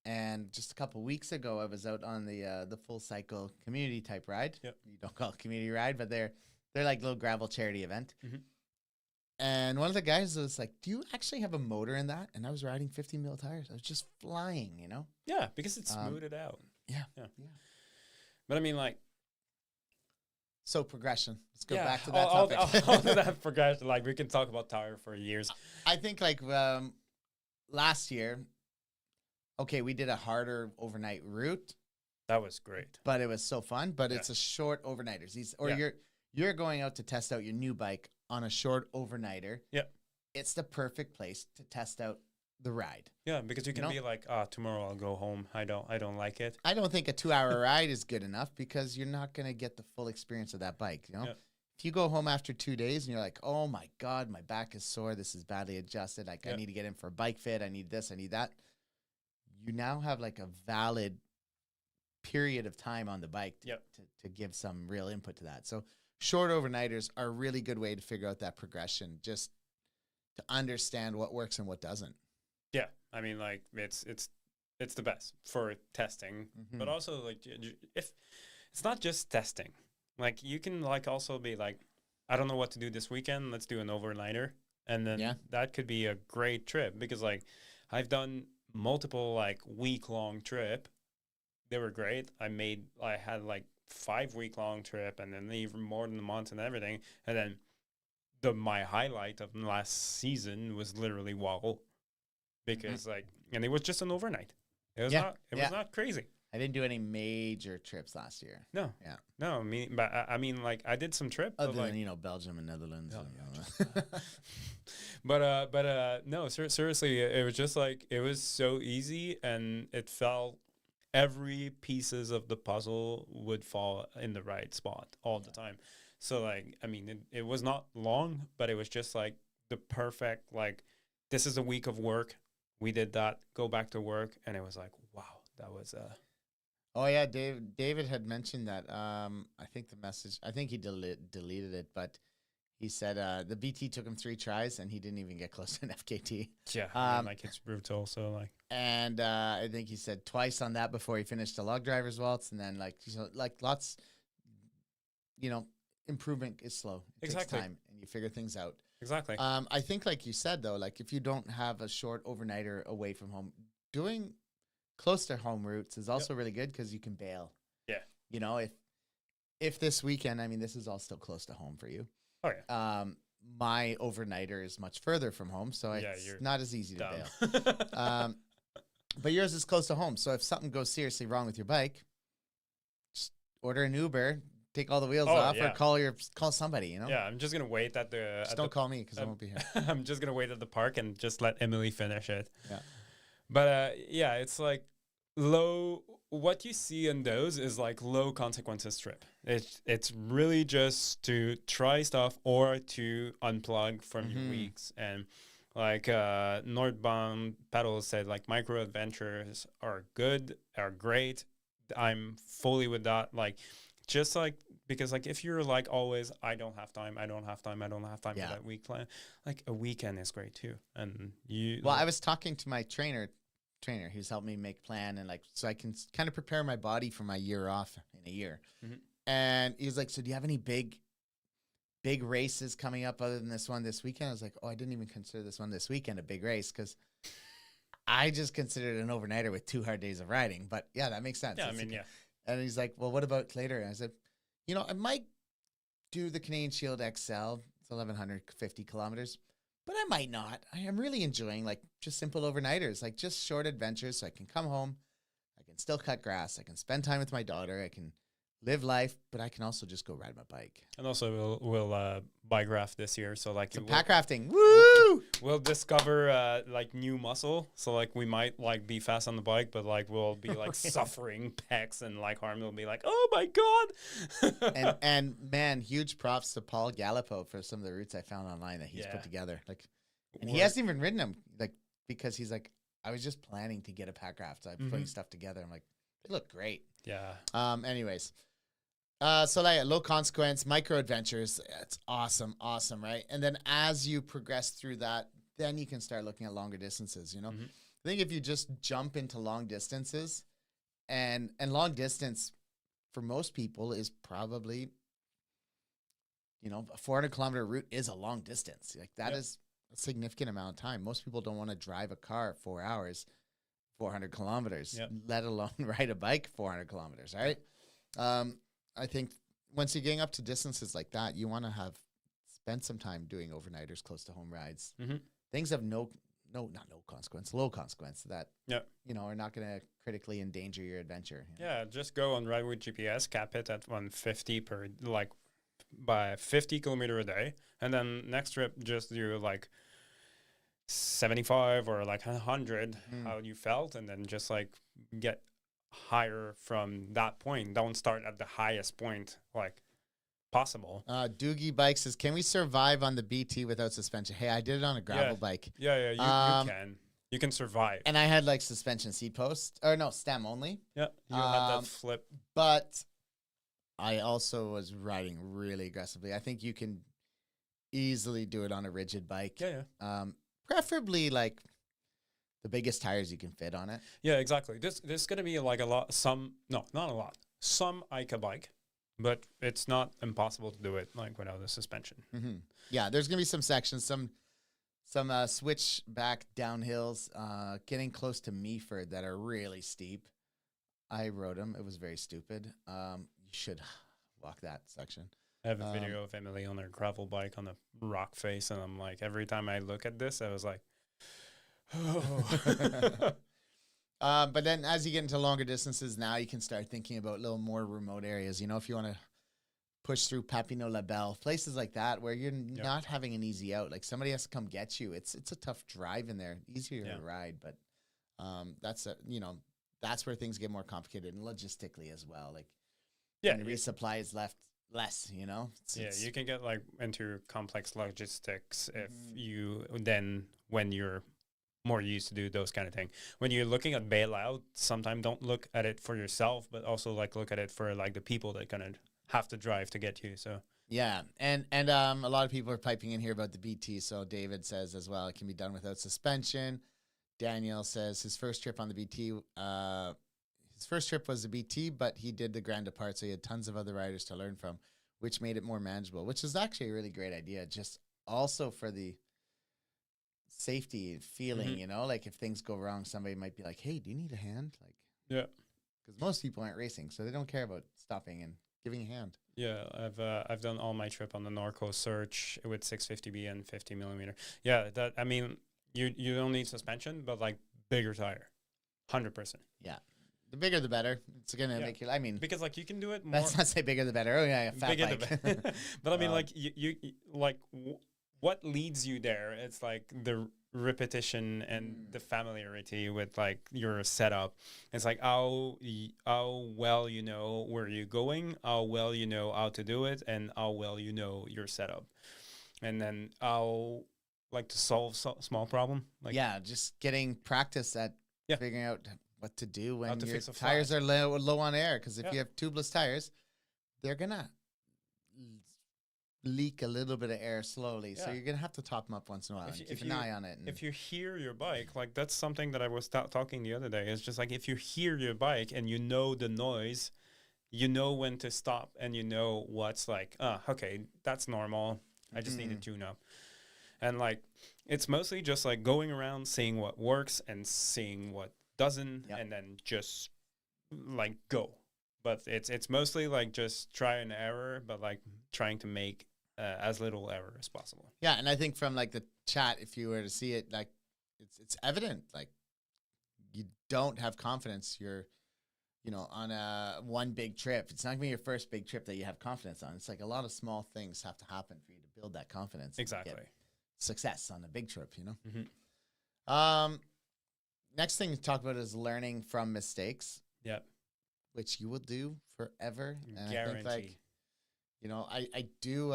And just a couple weeks ago, I was out on the full cycle community type ride. Yep. You don't call it community ride, but they're like little gravel charity event. And one of the guys was like, "Do you actually have a motor in that?" And I was riding 50 mil tires. I was just flying, you know? Yeah, because it's smoothed out. Yeah. But I mean, like, so progression. Let's go back to that topic. All that progression. Like, we can talk about tire for years. I think like last year, okay, we did a harder overnight route. That was great. But it was so fun. But it's a short overnighters. You're going out to test out your new bike on a short overnighter. Yeah. It's the perfect place to test out the ride. Yeah, because you can be like, tomorrow I'll go home. I don't like it. I don't think a 2-hour ride is good enough because you're not going to get the full experience of that bike, you know? Yeah. If you go home after 2 days and you're like, "Oh my God, my back is sore. This is badly adjusted. Like I need to get in for a bike fit. I need this, I need that." You now have like a valid period of time on the bike to, Yep. to give some real input to that. So short overnighters are a really good way to figure out that progression, just to understand what works and what doesn't. Yeah, I mean, like it's the best for testing, but also like if it's not just testing, like you can like also be like, I don't know what to do this weekend. Let's do an overnighter, and then that could be a great trip because like I've done multiple like week-long trip. They were great. I had like 5-week-long trip, and then even more than a month and everything, and then my highlight of last season was literally Wall, because like, and it was just an overnight. It was was not crazy. I didn't do any major trips last year. No. Yeah. No, I mean, like I did some trip, other but, than Belgium and Netherlands. But no, seriously, it was just like it was so easy, and it felt every pieces of the puzzle would fall in the right spot all the time. So like, I mean, it was not long, but it was just like the perfect, like, this is a week of work. We did that, go back to work. And it was like, wow, that was Oh yeah. David had mentioned that. I think he deleted it, but he said, the BT took him 3 tries and he didn't even get close to an FKT. Yeah. Like it's brutal. So like, and, I think he said twice on that before he finished the log driver's waltz. And then like lots, improvement is slow. It takes time, and you figure things out. Exactly. I think, like you said, though, like if you don't have a short overnighter away from home, doing close to home routes is also really good because you can bail. Yeah. If this weekend, I mean, this is all still close to home for you. Oh yeah. My overnighter is much further from home, so it's not as easy to bail. But yours is close to home, so if something goes seriously wrong with your bike, just order an Uber. Take all the wheels off, or call somebody. Yeah, I'm just gonna wait at the. Just don't call me because I won't be here. I'm just gonna wait at the park and just let Emily finish it. Yeah, but it's like low. What you see in those is like low consequences trip. It's really just to try stuff or to unplug from your weeks, and like Northbound Pedals said, like micro adventures are great. I'm fully with that. Like. Just like, because like if you're like always, I don't have time for that week plan, like a weekend is great too. And I was talking to my trainer who's helped me make plan, and like, so I can kind of prepare my body for my year off in a year. And he's like, so do you have any big races coming up other than this one this weekend? I was like, oh, I didn't even consider this one this weekend a big race, because I just considered an overnighter with 2 hard days of riding. But yeah, that makes sense. Yeah, I mean, yeah. And he's like, well, what about later? And I said, I might do the Canadian Shield XL. It's 1,150 kilometers, but I might not. I am really enjoying like just simple overnighters, like just short adventures. So I can come home, I can still cut grass, I can spend time with my daughter, I can live life, but I can also just go ride my bike. And also we'll bike raft this year. So like pack rafting. Woo! We'll discover like new muscle. So like we might like be fast on the bike, but like we'll be like suffering pecs, and like Harm will be like, oh my God. and man, huge props to Paul Gallipo for some of the routes I found online that he's put together. Like, and he hasn't even ridden them, like, because he's like, I was just planning to get a pack raft. So I'm putting stuff together. I'm like, they look great. Yeah. Anyways. So like low consequence, micro adventures, it's awesome, right? And then as you progress through that, then you can start looking at longer distances, I think if you just jump into long distances, and long distance for most people is probably, a 400-kilometer route is a long distance. Like that is a significant amount of time. Most people don't want to drive a car 4 hours, 400 kilometers, let alone ride a bike 400 kilometers, all right? I think once you're getting up to distances like that, you want to spend some time doing overnighters, close to home rides. Things have low consequence that, are not going to critically endanger your adventure. Yeah, just go on Ride with GPS, cap it at 150 by 50 kilometer a day. And then next trip, just do like 75 or like 100, how you felt. And then just like get higher from that point. Don't start at the highest point like possible. Doogie Bike says, can we survive on the BT without suspension? Hey, I did it on a gravel bike. Yeah, you can. You can survive. And I had like suspension seat post, or no, stem only. Yeah, you had that flip. But I also was riding really aggressively. I think you can easily do it on a rigid bike. Yeah. Preferably like the biggest tires you can fit on it. Yeah, exactly. This is going to be like not a lot. Some Ica bike, but it's not impossible to do it like without a suspension. Mm-hmm. Yeah, there's going to be some sections, some switchback downhills, getting close to Meaford that are really steep. I rode them. It was very stupid. You should walk that section. I have a video of Emily on her gravel bike on a rock face, and I'm like, every time I look at this, I was like, oh. But then as you get into longer distances, now you can start thinking about little more remote areas. You know, if you want to push through Papineau-la-Belle, places like that where you're not having an easy out. Like somebody has to come get you. It's a tough drive in there. Easier to ride, but that's where things get more complicated and logistically as well. Like resupply is less, you know? You can get like into complex logistics if you then, when you're more used to do those kind of thing. When you're looking at bailout, sometimes don't look at it for yourself, but also like look at it for like the people that kind of have to drive to get you. So yeah, and a lot of people are piping in here about the BT. So David says as well, it can be done without suspension. Daniel says his first trip on the BT, his first trip was the BT, but he did the Grand Depart, so he had tons of other riders to learn from, which made it more manageable, which is actually a really great idea. Just also for the safety feeling, you know, like if things go wrong, somebody might be like, hey, do you need a hand? Like, yeah, because most people aren't racing, so they don't care about stopping and giving a hand. Yeah, I've done all my trip on the Norco Search with 650B and 50 millimeter. Yeah, that, I mean, you don't need suspension, but like bigger tire, 100%. Yeah, the bigger the better. It's gonna make you. I mean, because like you can do it more. Let's not say bigger the better. Oh yeah, fat bigger bike. the but I mean, like you like what leads you there? It's like the repetition and the familiarity with like your setup. It's like how well you know where you're going, how well you know how to do it, and how well you know your setup, and then how like to solve small problem. Like just getting practice at figuring out what to do when your tires are low on air. Because if you have tubeless tires, they're gonna leak a little bit of air slowly, so you're gonna have to top them up once in a while. Keep an eye on it. If you hear your bike, like that's something that I was talking the other day. It's just like if you hear your bike and you know the noise, you know when to stop, and you know what's like, okay, that's normal. I just need to tune up. And like it's mostly just like going around, seeing what works and seeing what doesn't, and then just like go. But it's mostly like just try and error, but like trying to make as little error as possible. Yeah, and I think from like the chat, if you were to see it, like it's evident, like you don't have confidence. You're, on a one big trip. It's not gonna be your first big trip that you have confidence on. It's like a lot of small things have to happen for you to build that confidence. Exactly. Success on a big trip, Mm-hmm. Next thing to talk about is learning from mistakes. Yeah. Which you will do forever. And Guaranteed. I think like, I do,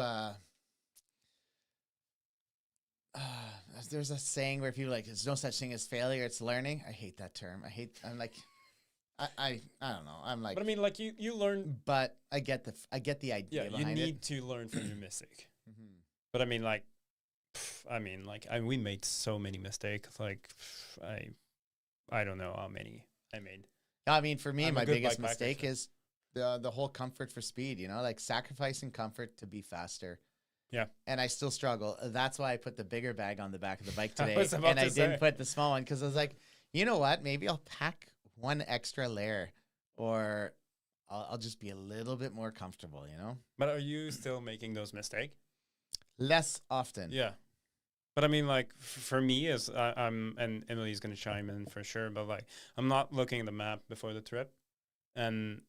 there's a saying where people are like, there's no such thing as failure, it's learning. I hate that term. I'm like, I don't know. I'm like, but I mean, like you learn, but I get the idea behind it. You need to learn from your mistake. But I mean, like, we made so many mistakes. Like, I don't know how many I made. I mean, for me, my biggest mistake is the whole comfort for speed, like sacrificing comfort to be faster. Yeah. And I still struggle. That's why I put the bigger bag on the back of the bike today. And I didn't put the small one because I was like, you know what? Maybe I'll pack one extra layer, or I'll just be a little bit more comfortable, But are you still making those mistakes? Less often. Yeah. But I mean, like, for me, as I'm, and Emily's going to chime in for sure, but like, I'm not looking at the map before the trip. And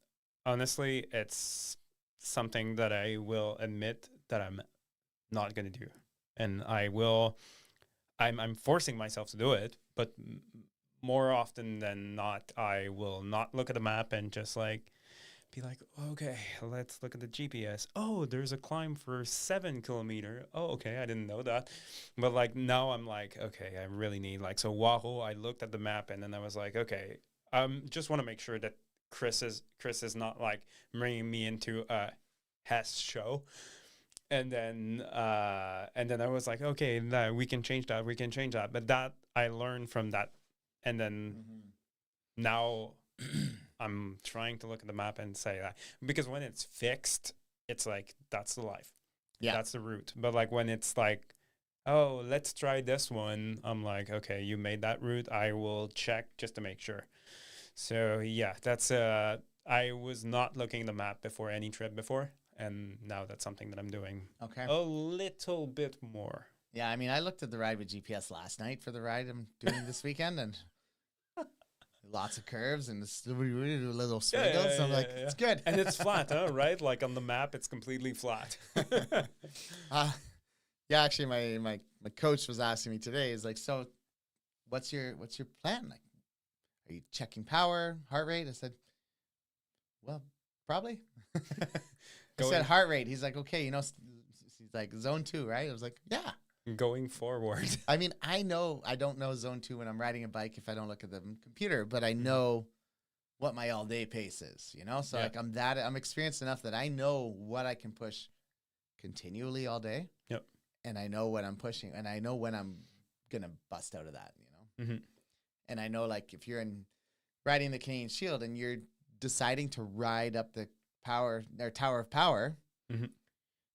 honestly, it's something that I will admit that I'm not going to do. And I'm forcing myself to do it, but more often than not, I will not look at the map and just like be like, okay, let's look at the GPS. Oh, there's a climb for 7 kilometer. Oh, okay, I didn't know that. But like now I'm like, okay, I really need like, so Wahoo, I looked at the map and then I was like, okay, just want to make sure that Chris is not like bringing me into a Hess show. And then I was like, okay, no, we can change that. But that I learned from that. And then now I'm trying to look at the map and say that, because when it's fixed, it's like, that's the life. Yeah. That's the route. But like when it's like, oh, let's try this one, I'm like, okay, you made that route. I will check just to make sure. So yeah, that's, I was not looking at the map before any trip before. And now that's something that I'm doing a little bit more. Yeah, I mean, I looked at the ride with GPS last night for the ride I'm doing this weekend, and lots of curves and little squiggles. So I'm like, it's good. And it's flat, huh? Right? Like on the map, it's completely flat. Yeah, actually, my coach was asking me today, is like, so what's your plan? Like, are you checking power, heart rate? I said, well, probably. I said heart rate. He's like, okay, you know, he's like, zone 2, right? I was like, yeah. Going forward. I mean, I know I don't know zone 2 when I'm riding a bike if I don't look at the computer, but I know what my all day pace is, you know? So like I'm experienced enough that I know what I can push continually all day. Yep. And I know what I'm pushing, and I know when I'm going to bust out of that, you know? Mm-hmm. And I know, like, if you're riding the Canadian Shield and you're deciding to ride up the Tower of Power,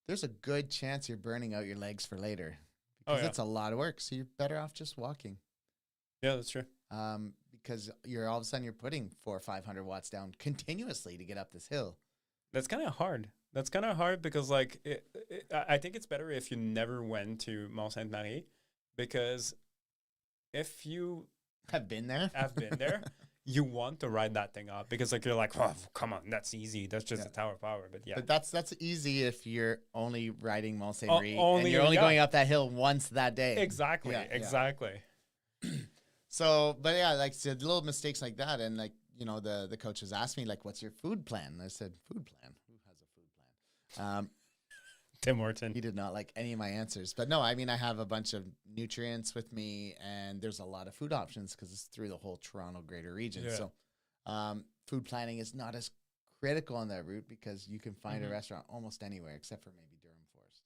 there's a good chance you're burning out your legs for later, because it's a lot of work. So you're better off just walking. Yeah, that's true. Because you're all of a sudden you're putting 400 or 500 watts down continuously to get up this hill. That's kind of hard. Because like I think it's better if you never went to Mont Sainte Marie, because if you have been there, you want to ride that thing up, because like you're like, oh, come on, that's easy. That's just a Tower of Power. But yeah, but that's easy if you're only riding Mont Sainte Marie and you're only going up that hill once that day. Exactly. So, but yeah, like so little mistakes like that, and like, you know, the coaches asked me like, what's your food plan? And I said, food plan. Who has a food plan? Tim Horton. He did not like any of my answers. But no, I mean, I have a bunch of nutrients with me, and there's a lot of food options because it's through the whole Toronto greater region. Yeah. So food planning is not as critical on that route, because you can find a restaurant almost anywhere except for maybe Durham Forest.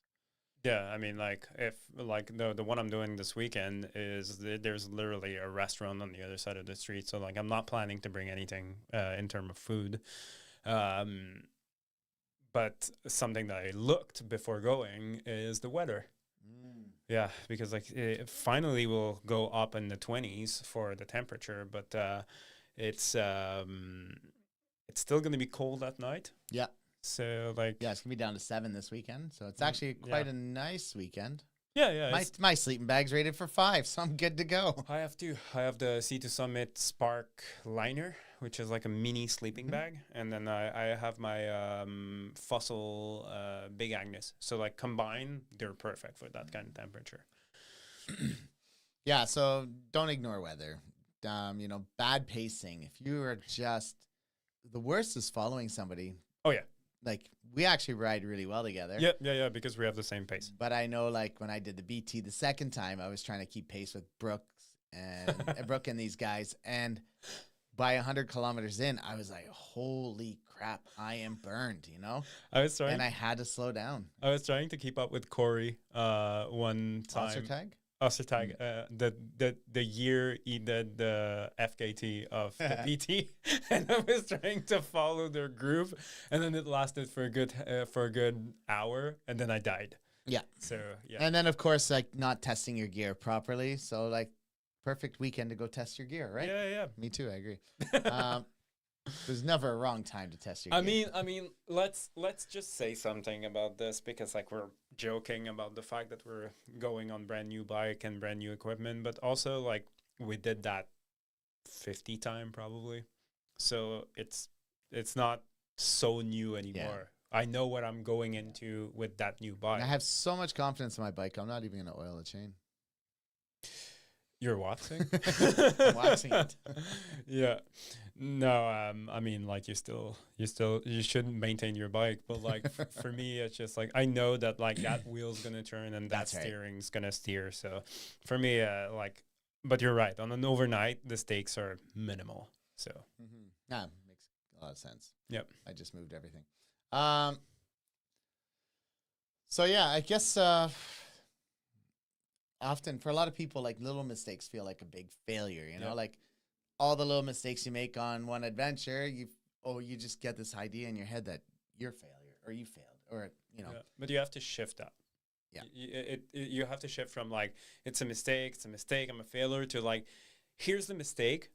Yeah, I mean, like, if like the one I'm doing this weekend is there's literally a restaurant on the other side of the street. So like I'm not planning to bring anything in terms of food. But something that I looked before going is the weather. Yeah, because like it finally will go up in the 20s for the temperature, but it's still going to be cold at night. Yeah. So like, yeah, it's gonna be down to 7 this weekend. So it's actually quite a nice weekend. Yeah. My sleeping bag's rated for 5, so I'm good to go. I have the Sea2 Summit Spark Liner, which is like a mini sleeping bag, and then I have my Fossil Big Agnes. So like combined, they're perfect for that kind of temperature. Yeah, so don't ignore weather. You know, bad pacing. If you are just, the worst is following somebody. Oh yeah. Like, we actually ride really well together. Yeah, because we have the same pace. But I know, like, when I did the BT the second time, I was trying to keep pace with Brooke and these guys. And by 100 kilometers in, I was like, holy crap, I am burned, you know? And I had to slow down. I was trying to keep up with Corey one time. Ostertag, the year he did the FKT of the BT, and I was trying to follow their group, and then it lasted for a good hour, and then I died. Yeah. So yeah. And then of course, like, not testing your gear properly. So like, perfect weekend to go test your gear, right? Yeah. Me too. I agree. There's never a wrong time to test your gear. I mean, let's just say something about this, because like we're joking about the fact that we're going on brand new bike and brand new equipment, but also like we did that 50 times probably, so it's not so new anymore. Yeah. I know what I'm going into with that new bike. And I have so much confidence in my bike. I'm not even gonna oil the chain. You're waxing? I'm waxing it. Yeah. No, I mean, like you shouldn't maintain your bike, but like for me, it's just like I know that like that wheel's gonna turn and that That's right. steering's gonna steer. So for me, like, but you're right. On an overnight, the stakes are minimal. So Nah, makes a lot of sense. yep. I just moved everything. So yeah, I guess often for a lot of people, like little mistakes feel like a big failure. You know, like all the little mistakes you make on one adventure, you just get this idea in your head that you're a failure or you failed or you know. Yeah. But you have to shift that. Yeah. You have to shift from like it's a mistake, I'm a failure to like here's the mistake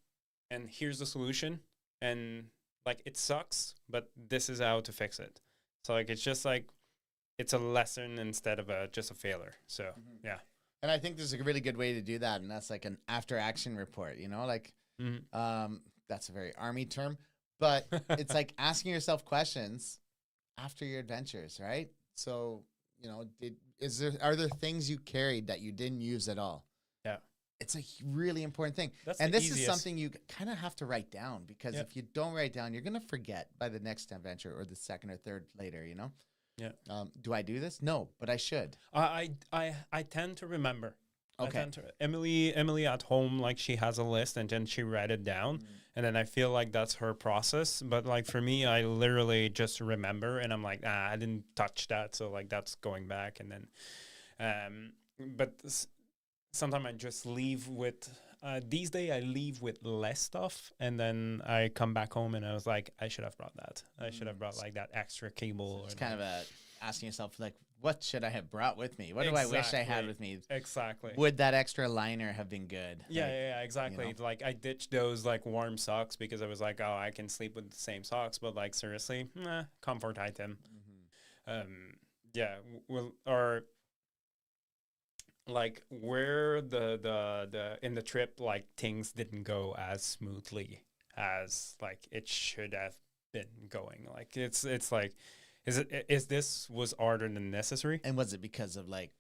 and here's the solution and like it sucks, but this is how to fix it. So like it's just like it's a lesson instead of just a failure. So yeah. And I think there's a really good way to do that, and that's like an after action report, you know, like that's a very army term, but it's like asking yourself questions after your adventures, right? So, you know, are there things you carried that you didn't use at all? Yeah. It's a really important thing. And this is something you kind of have to write down because if you don't write down, you're going to forget by the next adventure or the second or third later, you know? Yeah. Do I do this? No, but I should. I tend to remember. Okay. Emily at home, like she has a list and then she write it down and then I feel like that's her process. But like for me, I literally just remember and I'm like, I didn't touch that. So like that's going back. And then, but sometimes I just leave with, these days I leave with less stuff and then I come back home and I was like, I should have brought that. I should have brought like that extra cable. So it's kind of asking yourself like, what should I have brought with me? What do I wish I had with me? Exactly. Would that extra liner have been good? Yeah, exactly. You know? Like I ditched those like warm socks because I was like, oh, I can sleep with the same socks, but like seriously, comfort item. Yeah, or like where the in the trip like things didn't go as smoothly as like it should have been going. Like it's like is this was harder than necessary? And was it because of like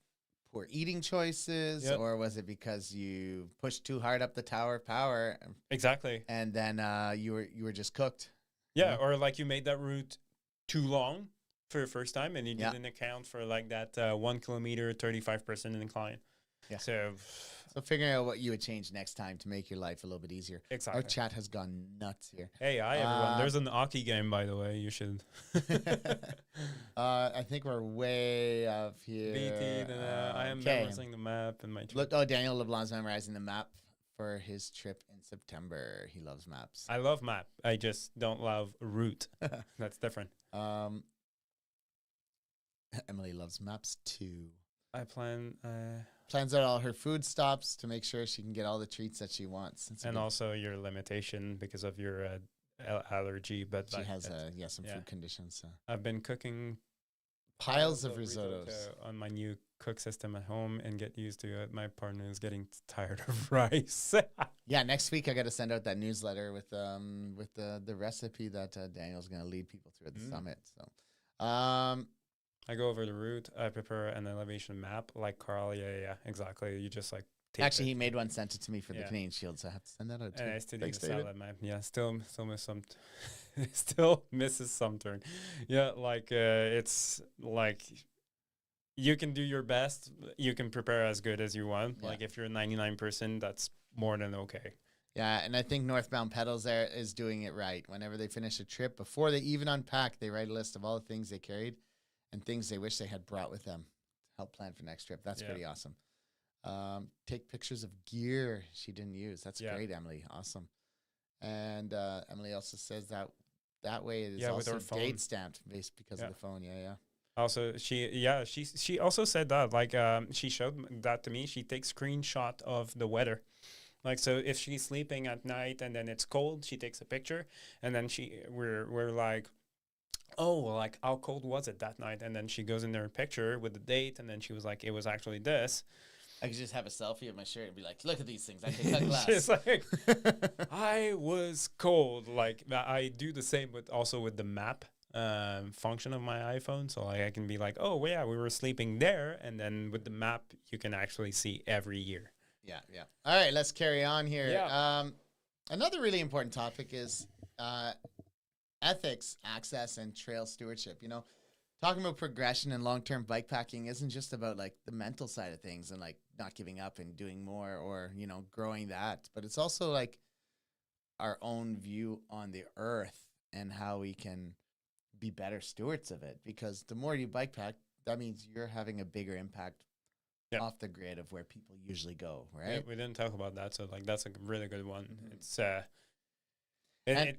poor eating choices or was it because you pushed too hard up the tower of power? Exactly. And then you were just cooked. Yeah, or like you made that route too long for your first time and you didn't account for like that 1 kilometer 35% incline. Yeah. So figuring out what you would change next time to make your life a little bit easier. Exactly. Our chat has gone nuts here. Hey, hi everyone. There's an hockey game, by the way. You should. I think we're way up here. BT, I am memorizing the map and my trip. Look, Daniel LeBlanc's memorizing the map for his trip in September. He loves maps. I love map. I just don't love route. That's different. Emily loves maps too. I plans out all her food stops to make sure she can get all the treats that she wants. And also your limitation because of your allergy. But she has some food conditions. So. I've been cooking piles of risotto on my new cook system at home and get used to it. My partner is getting tired of rice. Yeah, next week I got to send out that newsletter with the recipe that Daniel's going to lead people through at the summit. So, I go over the route. I prepare an elevation map like Carl. Yeah, exactly. You just like tape Actually, he made one, sent it to me for the Canadian Shield, so I have to send that out too. And I still need a salad map. Yeah, still miss some. Still misses some turn. Yeah, like it's like you can do your best. You can prepare as good as you want. Yeah. Like if you're 99%, that's more than okay. Yeah, and I think Northbound Pedals there is doing it right. Whenever they finish a trip, before they even unpack, they write a list of all the things they carried and things they wish they had brought with them to help plan for next trip. That's pretty awesome. Take pictures of gear she didn't use. That's great, Emily. Awesome. And Emily also says that way it is also date stamped based because of the phone. Yeah. Also, she also said that like she showed that to me. She takes screenshot of the weather. Like, so if she's sleeping at night and then it's cold, she takes a picture and then we're like, oh, like how cold was it that night? And then she goes in there picture with the date and then she was like, it was actually this. I could just have a selfie of my shirt and be like, look at these things. I can cut glass. She's like, I was cold. Like I do the same also with the map function of my iPhone. So like I can be like, oh, well, yeah, we were sleeping there. And then with the map, you can actually see every year. Yeah. All right, let's carry on here. Yeah. Another really important topic is ethics, access, and trail stewardship. Talking about progression and long-term bikepacking isn't just about like the mental side of things and like not giving up and doing more or, growing that, but it's also like our own view on the earth and how we can be better stewards of it. Because the more you bikepack, that means you're having a bigger impact off the grid of where people usually go, right? Yeah, we didn't talk about that, so like that's a really good one. Mm-hmm. It's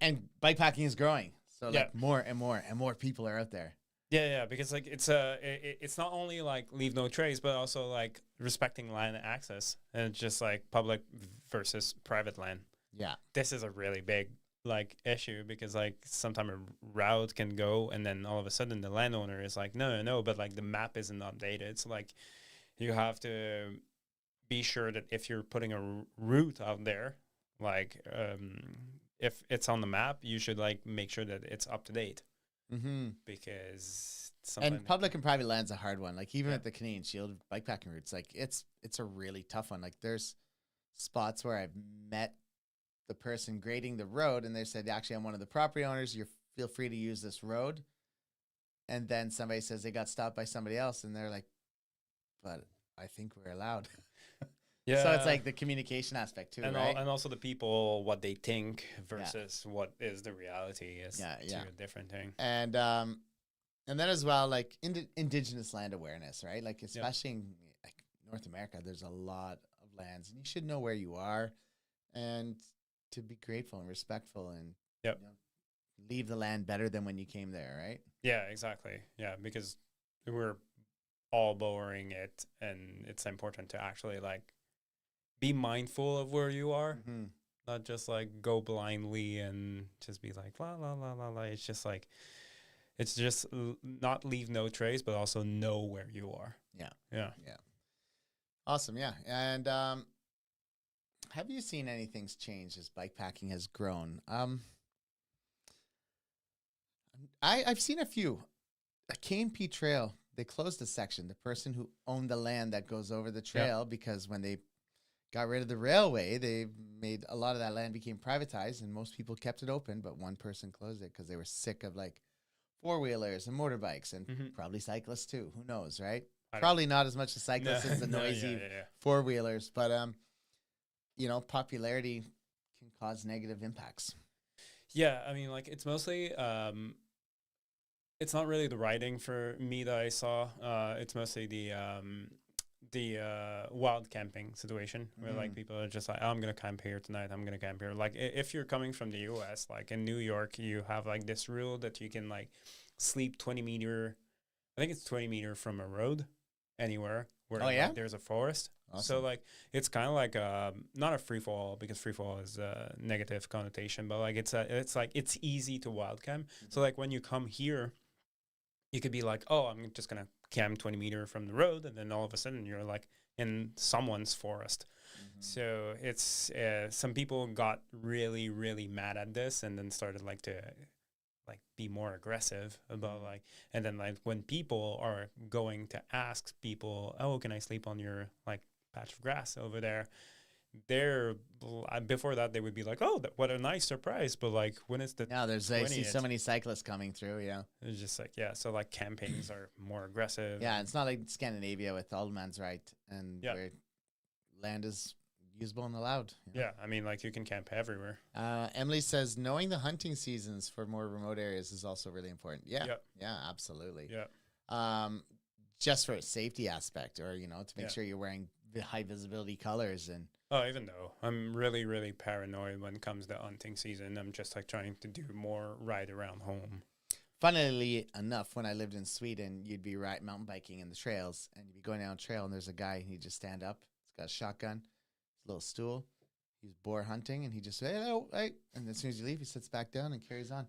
and bikepacking is growing, so like more and more people are out there. Yeah, because like it's not only like leave no trace, but also like respecting land access, and it's just like public versus private land. Yeah, this is a really big like issue because like sometimes a route can go, and then all of a sudden the landowner is like, no, but like the map isn't updated. So like you have to be sure that if you're putting a route out there, like if it's on the map, you should like make sure that it's up to date. Mm-hmm. Because public and private land's a hard one. Like even at the Canadian Shield bikepacking routes, like it's a really tough one. Like there's spots where I've met the person grading the road, and they said, "Actually, I'm one of the property owners. You feel free to use this road." And then somebody says they got stopped by somebody else, and they're like, "But I think we're allowed." Yeah. So it's like the communication aspect too, and right? And also the people, what they think versus what is the reality is a different thing. And then as well, like indigenous land awareness, right? Like especially in like North America, there's a lot of lands, and you should know where you are, and to be grateful and respectful, and leave the land better than when you came there, right? Yeah, exactly. Yeah, because we're all borrowing it, and it's important to actually like be mindful of where you are, not just like go blindly and just be like la la la la la. It's just like not leave no trace, but also know where you are. Yeah. Awesome. Yeah. And have you seen anything's changed as bikepacking has grown? I've seen a few. A KMP trail, they closed a section. The person who owned the land that goes over the trail, because when they got rid of the railway, they made a lot of that land became privatized, and most people kept it open, but one person closed it because they were sick of like four-wheelers and motorbikes and probably cyclists too. Who knows, right? Probably not as much as cyclists as the noisy four-wheelers, but popularity can cause negative impacts. Yeah, I mean, like it's mostly it's not really the riding for me that I saw. It's mostly the wild camping situation where like people are just like, oh, I'm gonna camp here tonight, I'm gonna camp here. Like if you're coming from the US, like in New York, you have like this rule that you can like sleep 20 meter, I think it's 20 meter from a road anywhere where like, there's a forest. Awesome. So like it's kind of like not a free fall, because free fall is a negative connotation, but like it's easy to wild camp. So like when you come here, you could be like, oh, I'm just gonna camp 20 meter from the road, and then all of a sudden you're like in someone's forest. So it's some people got really, really mad at this, and then started like to like be more aggressive about like, and then like when people are going to ask people, oh, can I sleep on your like patch of grass over there? Before that they would be like, oh, what a nice surprise, but like when it's the there's I see so many cyclists coming through. It's just like so like campaigns are more aggressive. It's not like Scandinavia with Alderman's right, and where land is usable and allowed. I mean, like you can camp everywhere. Emily says knowing the hunting seasons for more remote areas is also really important. Absolutely. Just for a safety aspect, or to make sure you're wearing the high visibility colors. And even though I'm really, really paranoid when it comes to hunting season, I'm just like trying to do more ride around home. Funnily enough, when I lived in Sweden, you'd be mountain biking in the trails, and you'd be going down a trail, and there's a guy, and he'd just stand up. He's got a shotgun, his little stool. He's boar hunting, and he just say, "Hello, hey," and as soon as you leave, he sits back down and carries on.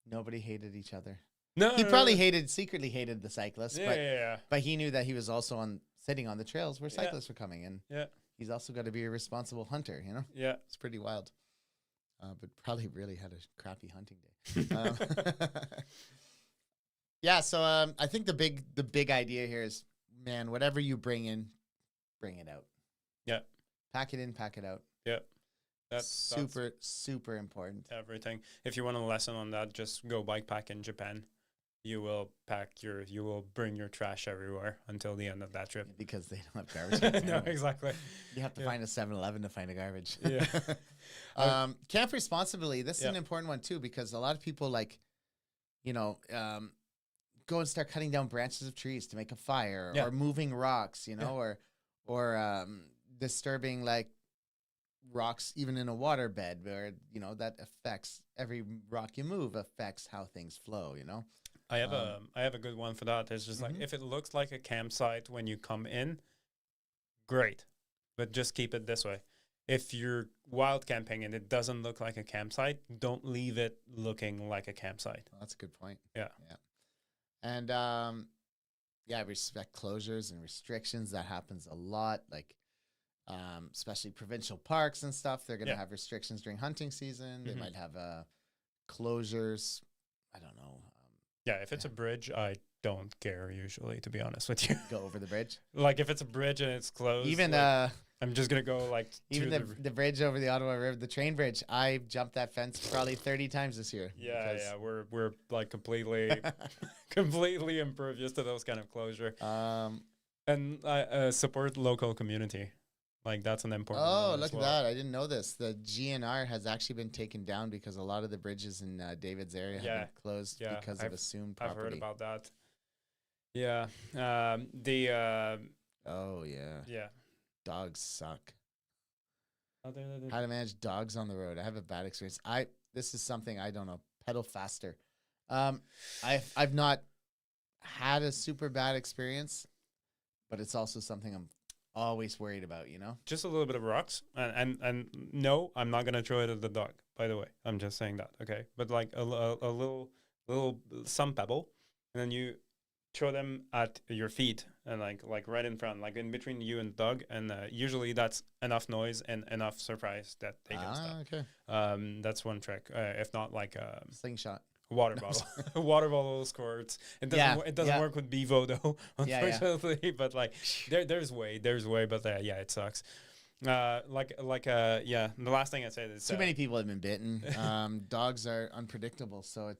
Nobody hated each other. He probably secretly hated the cyclists, but he knew that he was also sitting on the trails where cyclists were coming, and he's also got to be a responsible hunter, It's pretty wild. But probably really had a crappy hunting day. So I think the big idea here is, man, whatever you bring in, bring it out. Pack it in, pack it out. Yeah. That's super important. Everything. If you want a lesson on that, just go bikepack in Japan. You will bring your trash everywhere until the end of that trip. Because they don't have garbage. No, exactly. You have to find a 7-Eleven to find a garbage. Yeah. Camp responsibly. This is an important one too, because a lot of people go and start cutting down branches of trees to make a fire, or moving rocks, or disturbing like rocks even in a water bed, where that affects every rock you move affects how things flow. I have a good one for that. It's just like, if it looks like a campsite when you come in, great, but just keep it this way. If you're wild camping and it doesn't look like a campsite, don't leave it looking like a campsite. Well, that's a good point. Yeah. And respect closures and restrictions. That happens a lot. Like, especially provincial parks and stuff. They're going to have restrictions during hunting season. They might have closures. I don't know. Yeah, if it's a bridge, I don't care usually, to be honest with you. Go over the bridge? Like, if it's a bridge and it's closed, even I'm just going to go, like, even the bridge over the Ottawa River, the train bridge, I jumped that fence probably 30 times this year. Yeah, we're like completely impervious to those kind of closure. And support local community. Like, that's an important one. Oh, look at that. I didn't know this. The GNR has actually been taken down because a lot of the bridges in David's area have been closed because of assumed property. I've heard about that. Yeah. Oh, yeah. Yeah. Dogs suck. Oh, How to manage dogs on the road. I have a bad experience. This is something I don't know. Pedal faster. I've not had a super bad experience, but it's also something I'm always worried about, Just a little bit of rocks, and no, I'm not gonna throw it at the dog. By the way, I'm just saying that, okay? But like a little some pebble, and then you throw them at your feet, and like right in front, like in between you and the dog, and usually that's enough noise and enough surprise that they can stop. Okay. That's one trick. If not, like slingshot. Water bottle. Water bottle squirts. It doesn't work with Bevo though, unfortunately. Yeah. But like there's way, but it sucks. The last thing I said is too many people have been bitten. Dogs are unpredictable, so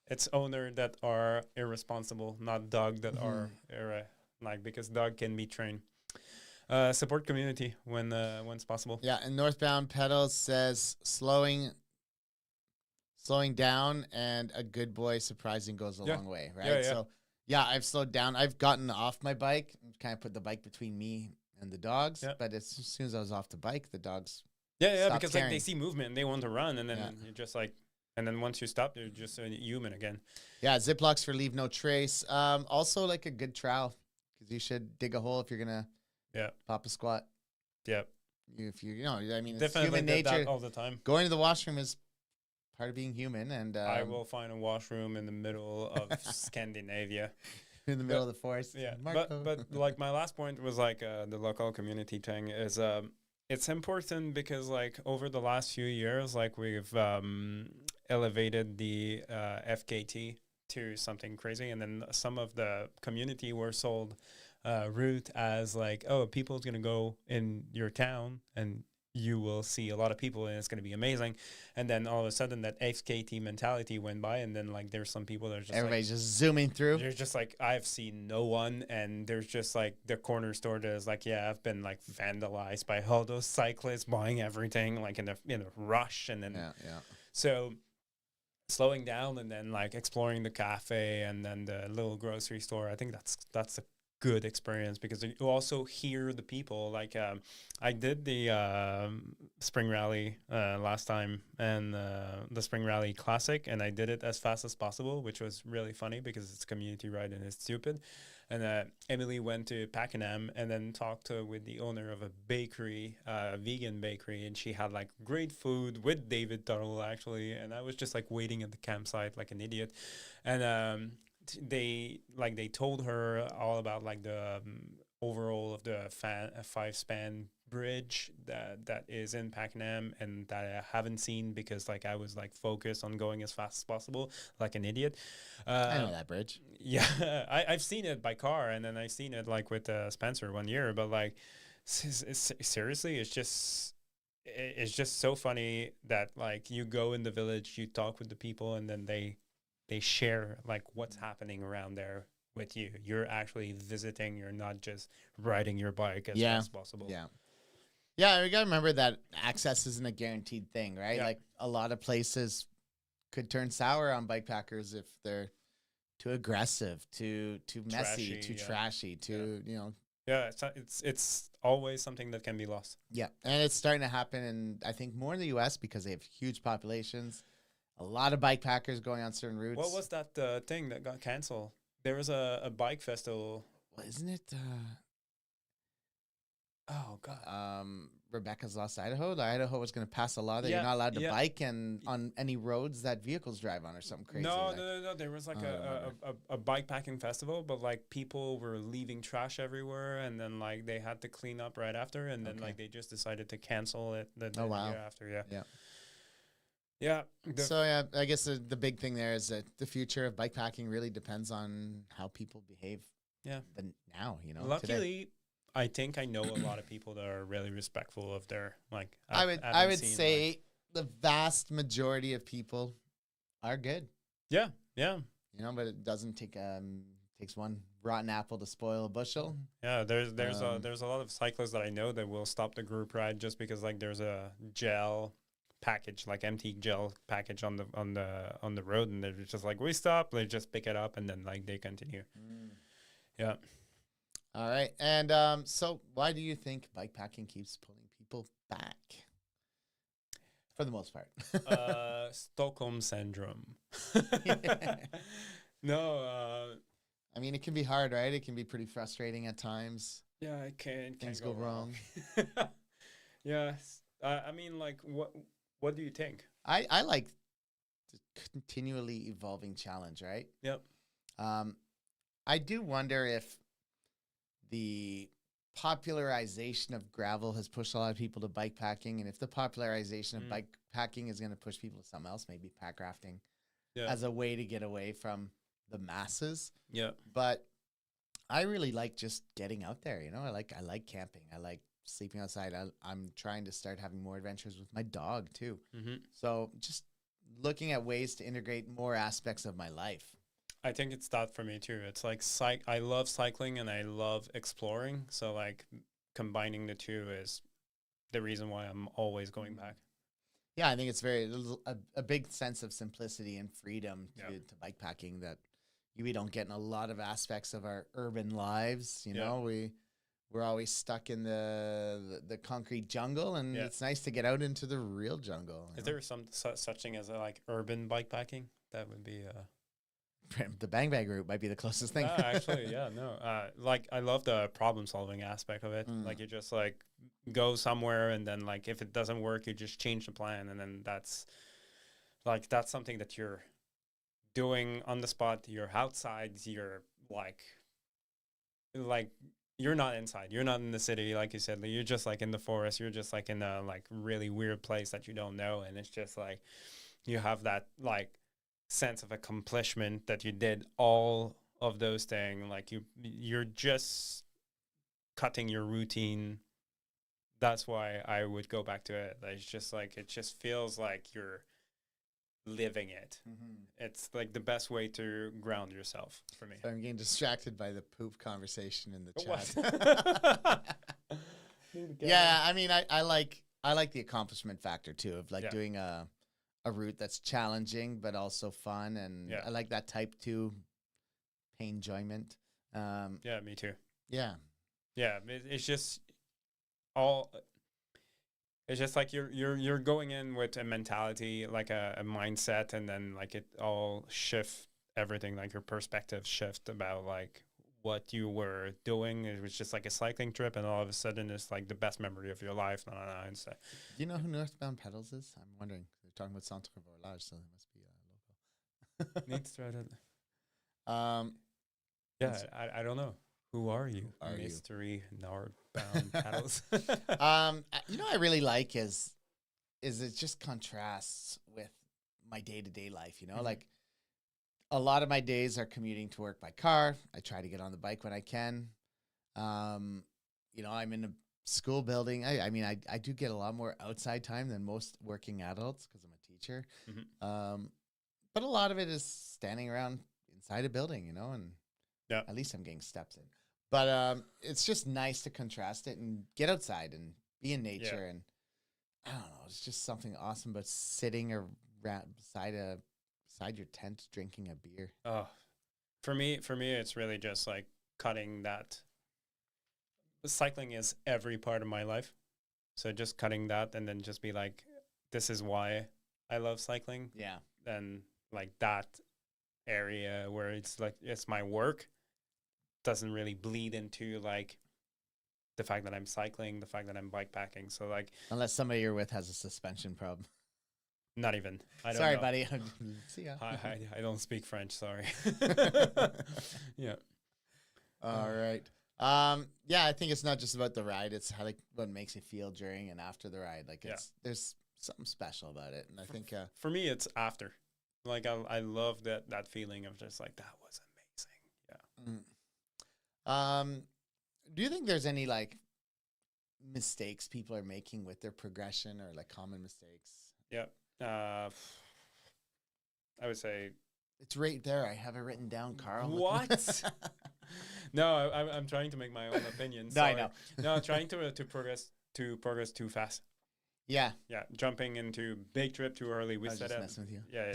it's owner that are irresponsible, not dog that are because dog can be trained. Support community when it's possible. Yeah, and Northbound Pedals says slowing down and a good boy surprising goes a long way, right? Yeah. So, I've slowed down. I've gotten off my bike, kind of put the bike between me and the dogs. Yeah. But as soon as I was off the bike, the dogs because like they see movement and they want to run, and then you're just like, and then once you stop, you're just a human again. Yeah, Ziplocs for leave no trace. Also like a good trowel, because you should dig a hole if you're gonna pop a squat. Yeah. If it's definitely human nature all the time. Going to the washroom is part of being human, and I will find a washroom in the middle of Scandinavia, in the middle of the forest. Yeah, but like my last point was like the local community thing is it's important because like over the last few years, like we've elevated the FKT to something crazy, and then some of the community were sold route as like, oh, people's gonna go in your town and you will see a lot of people and it's going to be amazing. And then all of a sudden that FKT mentality went by, and then like there's some people that are just everybody's just zooming through. They're just like, I've seen no one, and there's just like the corner store that is like, I've been like vandalized by all those cyclists buying everything like in a rush, and then so slowing down and then like exploring the cafe and then the little grocery store. I think that's a good experience because you also hear the people. Like I did the spring rally last time, and the spring rally classic, and I did it as fast as possible, which was really funny because it's a community ride and it's stupid. And Emily went to Pakenham and then talked with the owner of a bakery, vegan bakery, and she had like great food with David Tuttle actually, and I was just like waiting at the campsite like an idiot. And they told her all about like the overall of the 5-span bridge that is in Pakenham, and that I haven't seen because like I was like focused on going as fast as possible like an idiot. I know that bridge. Yeah, I've seen it by car, and then I've seen it like with Spencer one year, but like Seriously, it's just so funny that like you go in the village, you talk with the people, and then they share like what's happening around there with you. You're actually visiting. You're not just riding your bike as fast as possible. Yeah. Yeah, we got to remember that access isn't a guaranteed thing, right? Yeah. Like a lot of places could turn sour on bikepackers if they're too aggressive, too messy, Trashy, too yeah. trashy, too, you know. Yeah, it's always something that can be lost. Yeah, and it's starting to happen, and I think more in the U.S. because they have huge populations, a lot of bikepackers going on certain routes. What was that thing that got canceled? There was a bike festival. Well, isn't it? Oh God. Rebecca's Lost Idaho. The Idaho was going to pass a law that you're not allowed to bike and on any roads that vehicles drive on or something crazy. No. There was like a bikepacking festival, but like people were leaving trash everywhere, and then like they had to clean up right after, and then like they just decided to cancel it the year after. Yeah. So yeah, I guess the big thing there is that the future of bikepacking really depends on how people behave. Yeah. Now, you know. Luckily. Today. I think I know a lot of people that are really respectful of their like. I would say the vast majority of people are good. Yeah. You know, but it doesn't take takes one rotten apple to spoil a bushel. Yeah, there's a lot of cyclists that I know that will stop the group ride just because like there's a gel package, like empty gel package on the road, and they're just like, we stop, they just pick it up and then like they continue. Yeah. All right. And so why do you think bikepacking keeps pulling people back? For the most part. Stockholm syndrome. No. I mean, it can be hard, right? It can be pretty frustrating at times. Yeah, it can. Things go wrong. Yeah. I mean, like, what do you think? I like the continually evolving challenge, right? Yep. I do wonder if the popularization of gravel has pushed a lot of people to bikepacking, and if the popularization of bikepacking is going to push people to something else, maybe pack rafting, as a way to get away from the masses. Yeah. But I really like just getting out there. You know, I like camping. I like sleeping outside. I'm trying to start having more adventures with my dog too. So just looking at ways to integrate more aspects of my life. I think it's that for me too. It's like I love cycling and I love exploring. So like combining the two is the reason why I'm always going back. Yeah, I think it's a big sense of simplicity and freedom to bikepacking that we don't get in a lot of aspects of our urban lives. You know, we're always stuck in the concrete jungle, and it's nice to get out into the real jungle. Is there some such thing as like urban bikepacking? That would be the Bang Bang route might be the closest thing. Actually, yeah, no. Like I love the problem solving aspect of it. Like you just like go somewhere, and then like if it doesn't work, you just change the plan, and then that's something that you're doing on the spot. You're outside. You're like you're not inside. You're not in the city, like you said. Like, you're just like in the forest. You're just like in a like really weird place that you don't know, and it's just like you have that like sense of accomplishment that you did all of those things. Like you're just cutting your routine. That's why I would go back to it. It's just like it just feels like you're living it. It's like the best way to ground yourself for me. So I'm getting distracted by the poop conversation in the chat. Yeah, I mean, I like the accomplishment factor too of like doing a route that's challenging but also fun, and I like that type 2 pain enjoyment. Yeah, me too. Yeah, it's just all. It's just like you're going in with a mentality, like a mindset, and then like it all shift everything, like your perspective shift about like what you were doing. It was just like a cycling trip, and all of a sudden it's like the best memory of your life. And so, do you know who Northbound Pedals is? I'm wondering. They're talking about Centre Voyage, so they must be local. Needs to try that. I don't know. Who are you? Mystery Northbound Pedals. You know what I really like is it just contrasts with my day-to-day life, you know? Like a lot of my days are commuting to work by car. I try to get on the bike when I can. You know, I'm in school building. I mean, I do get a lot more outside time than most working adults because I'm a teacher. But a lot of it is standing around inside a building, you know, and at least I'm getting steps in. But it's just nice to contrast it and get outside and be in nature. And I don't know, it's just something awesome about sitting around beside your tent drinking a beer. Oh, for me, it's really just like cutting that. Cycling is every part of my life. So just cutting that and then just be like, this is why I love cycling. Yeah. And like that area where it's like, it's my work doesn't really bleed into like the fact that I'm cycling, the fact that I'm bikepacking. So like, unless somebody you're with has a suspension problem. Not even. I don't Sorry, know. buddy. See ya. I don't speak French. Sorry. Yeah. All right. Yeah, I think it's not just about the ride. It's how, like, what makes you feel during and after the ride. Like, there's something special about it. And I think for me, it's after. Like, I love that feeling of just like, that was amazing. Yeah. Do you think there's any like mistakes people are making with their progression, or like common mistakes? Yeah. I would say it's right there. I have it written down, Carl. What? No, I'm trying to make my own opinion. No, I know. No, I'm trying to progress too fast. Yeah. Yeah. Jumping into big trip too early. We said that. Messing with you. Yeah.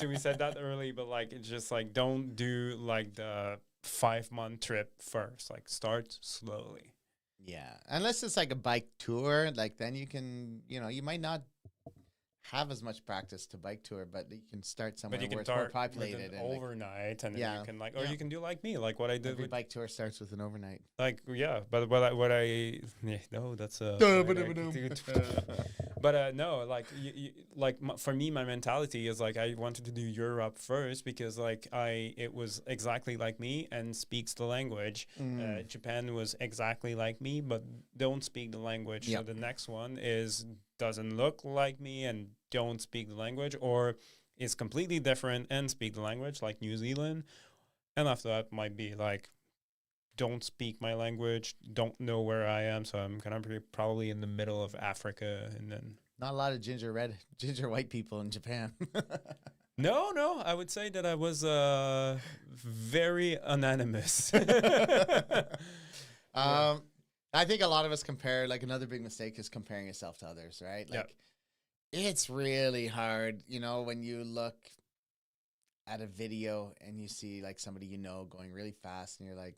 we said that early, but like, it's just like, don't do like the 5-month trip first. Like, start slowly. Yeah. Unless it's like a bike tour, like then you can, you know, you might not have as much practice to bike tour, but you can start somewhere where it's more populated and overnight, and then you can like, or you can do like me, like what I did. Every bike tour starts with an overnight. Like, but no, that's but no, like for me, my mentality is like, I wanted to do Europe first because like it was exactly like me and speaks the language. Japan was exactly like me, but don't speak the language. So the next one doesn't look like me and don't speak the language, or is completely different and speak the language, like New Zealand. And after that might be like, don't speak my language, don't know where I am, so I'm gonna be probably in the middle of Africa. And then not a lot of ginger white people in Japan. No, I would say that I was very anonymous. I think a lot of us compare, like another big mistake is comparing yourself to others, right? Like it's really hard, you know, when you look at a video and you see like somebody, you know, going really fast and you're like,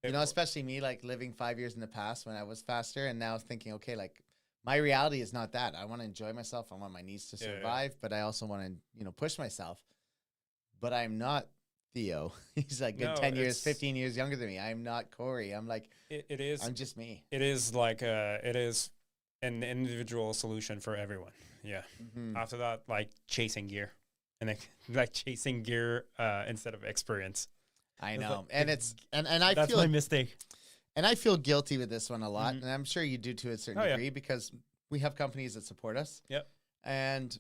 you know, especially me, like living 5 years in the past when I was faster and now thinking, okay, like my reality is not that. I want to enjoy myself. I want my needs to survive, but I also want to, you know, push myself. But I'm not Theo. He's like 10 years, 15 years younger than me. I'm not Corey. I'm like, it is. I'm just me. It is like it is an individual solution for everyone. Yeah. After that, like chasing gear, and like chasing gear instead of experience. I know, and I that's my mistake. And I feel guilty with this one a lot, and I'm sure you do to a certain degree because we have companies that support us. Yep. And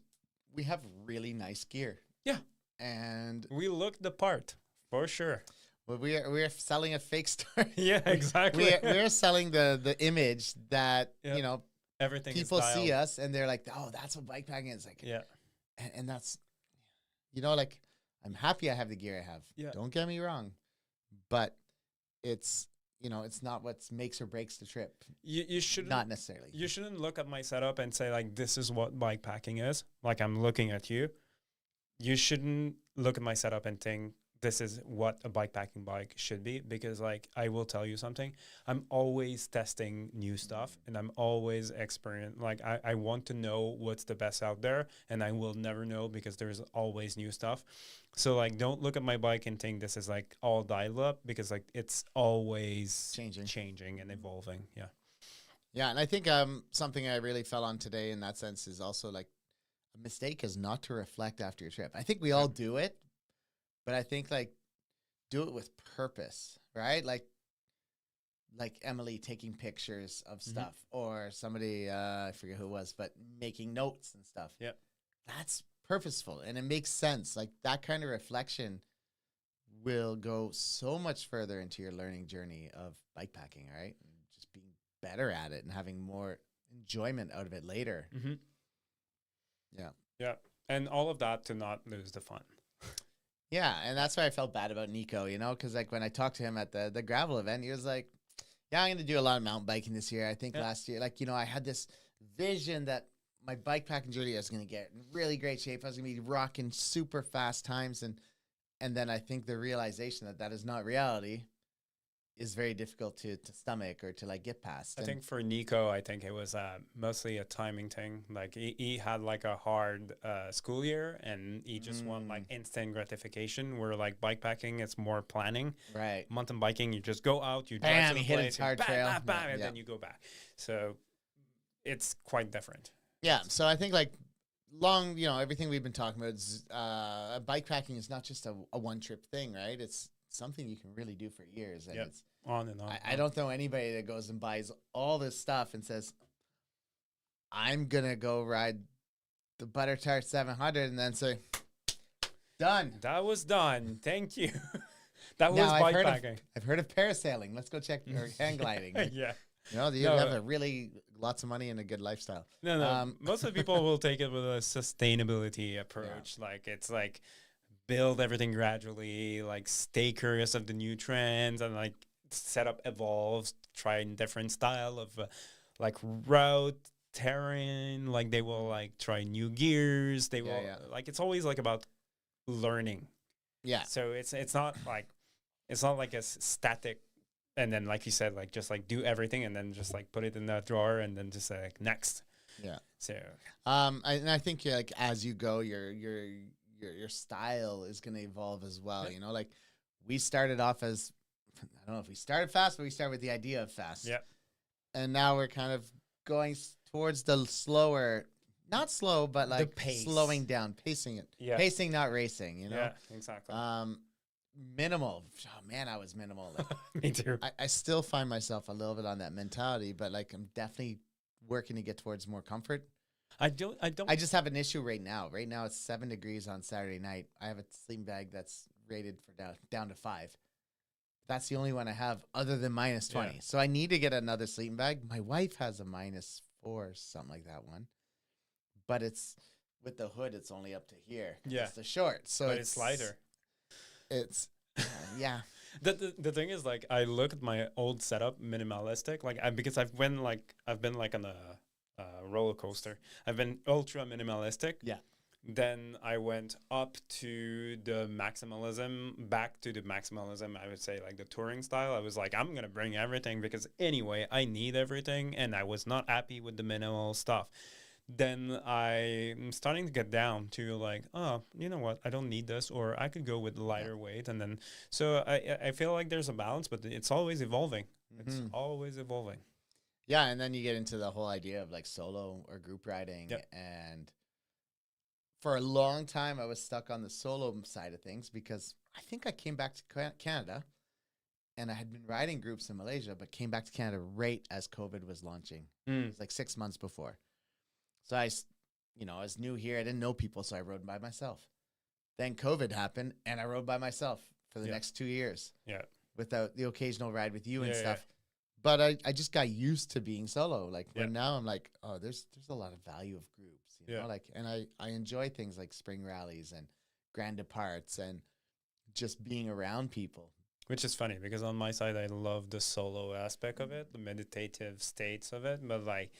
we have really nice gear. Yeah. And we look the part for sure. Well, we're selling a fake story. Yeah, exactly. We're selling the image that you know everything people see us and they're like, oh, that's what bikepacking is like. Yeah, and that's, you know, like I'm happy I have the gear I have. Yeah, don't get me wrong, but it's, you know, it's not what makes or breaks the trip. You shouldn't, not necessarily. You shouldn't look at my setup and say like, this is what bikepacking is. Like I'm looking at you. You shouldn't look at my setup and think this is what a bikepacking bike should be, because like I will tell you something. I'm always testing new stuff and I'm always experiencing. Like I want to know what's the best out there, and I will never know because there's always new stuff. So like, don't look at my bike and think this is like all dialed up, because like it's always changing and evolving. Yeah. Yeah. And I think something I really fell on today in that sense is also like, a mistake is not to reflect after your trip. I think we all do it, but I think like do it with purpose, right? Like Emily taking pictures of stuff, or somebody, I forget who it was, but making notes and stuff. Yeah. That's purposeful and it makes sense. Like that kind of reflection will go so much further into your learning journey of bikepacking, right? And just being better at it and having more enjoyment out of it later. Mm-hmm. Yeah. Yeah. And all of that to not lose the fun. Yeah, and that's why I felt bad about Nico, you know, because like when I talked to him at the gravel event, he was like, "Yeah, I'm going to do a lot of mountain biking this year. I think last year, like, you know, I had this vision that my bikepacking journey was going to get in really great shape. I was going to be rocking super fast times, and then I think the realization that that is not reality is very difficult to stomach or to like get past." I And think for Nico, I think it was mostly a timing thing. Like he had like a hard school year, and he just want like instant gratification. Where like bikepacking, it's more planning. right, Mountain biking, you just go out, you drive bam, to he the hit place, his hard bam, trail, bam, bam, yeah, and yeah. then you go back. So it's quite different. Yeah, so I think like long, you know, everything we've been talking about is bikepacking is not just a one trip thing, right? It's something you can really do for years, and it's On and on. I don't know anybody that goes and buys all this stuff and says, "I'm gonna go ride the Butter Tart 700," and then say, "Done." That was done. Thank you. That was Now, bikepacking. I've heard of parasailing. Let's go check or hang gliding. Yeah. You know, you No, have a really lots of money and a good lifestyle. No. Most of the people will take it with a sustainability approach. Like it's like build everything gradually, like stay curious of the new trends, and like setup evolves, try a different style of like route, terrain. Like they will like try new gears. They will like it's always like about learning. Yeah. So it's not like a static. And then, like you said, like just like do everything and then just like put it in that drawer and then just like next. Yeah. So, I think like as you go, your style is going to evolve as well. Yeah. You know, like we started off as, I don't know if we started fast, but we started with the idea of fast. yeah. And now we're kind of going towards the slower, not slow, but like pace. slowing down, pacing it. Yeah. Pacing, not racing, you know? Yeah, exactly. Minimal. Oh, man, I was minimal. Like, Me too. I still find myself a little bit on that mentality, but like I'm definitely working to get towards more comfort. I don't. I just have an issue right now. Right now it's 7 degrees on Saturday night. I have a sleeping bag that's rated for down to 5. That's the only one I have other than minus 20. Yeah. So I need to get another sleeping bag. My wife has a minus 4, something like that one. But it's with the hood, it's only up to here. Yeah. It's the short. So but it's lighter. It's yeah. The thing is, like, I look at my old setup, minimalistic, like, because I've been on a roller coaster. I've been ultra minimalistic. Yeah. Then I went up to the maximalism, back to the maximalism. I would say like the touring style. I was like, I'm gonna bring everything because anyway, I need everything, and I was not happy with the minimal stuff. Then I'm starting to get down to like, oh, you know what? I don't need this, or I could go with lighter weight. And then, so I feel like there's a balance, but it's always evolving. It's always evolving. Yeah, and then you get into the whole idea of like solo or group riding. Yep. And for a long time, I was stuck on the solo side of things because I think I came back to Canada and I had been riding groups in Malaysia, but came back to Canada right as COVID was launching. It was like 6 months before. So I was new here. I didn't know people, so I rode by myself. Then COVID happened, and I rode by myself for the next 2 years. Yeah. Without the occasional ride with you and stuff. But I just got used to being solo. Like, but now I'm like, oh, there's a lot of value of groups. You know? Like, and I enjoy things like spring rallies and grand departs and just being around people. Which is funny because on my side, I love the solo aspect of it, the meditative states of it. But like,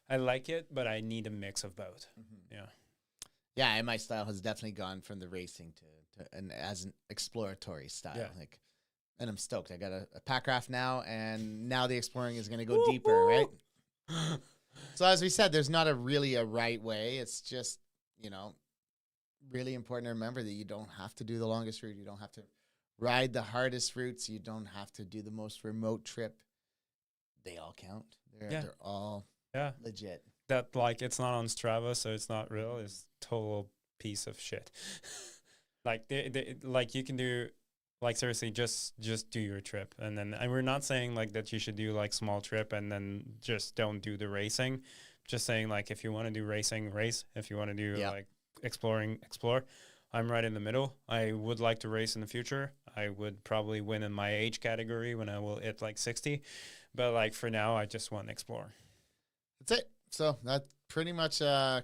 I like it, but I need a mix of both. Yeah. Yeah, and my style has definitely gone from the racing to as an exploratory style. Yeah. Like, and I'm stoked. I got a pack raft now, and now the exploring is going to go deeper, right? So as we said, there's not really a right way. It's just, really important to remember that you don't have to do the longest route. You don't have to ride the hardest routes. You don't have to do the most remote trip. They all count. They're all legit. That like it's not on Strava, so it's not real. It's total piece of shit. Like like you can do like seriously just do your trip, and we're not saying like that you should do like small trip and then just don't do the racing. Just saying like if you want to do racing, race. If you want to do like exploring, explore. I'm right in the middle. I would like to race in the future. I would probably win in my age category when I will hit like 60. But like for now, I just want to explore. That's it. So that pretty much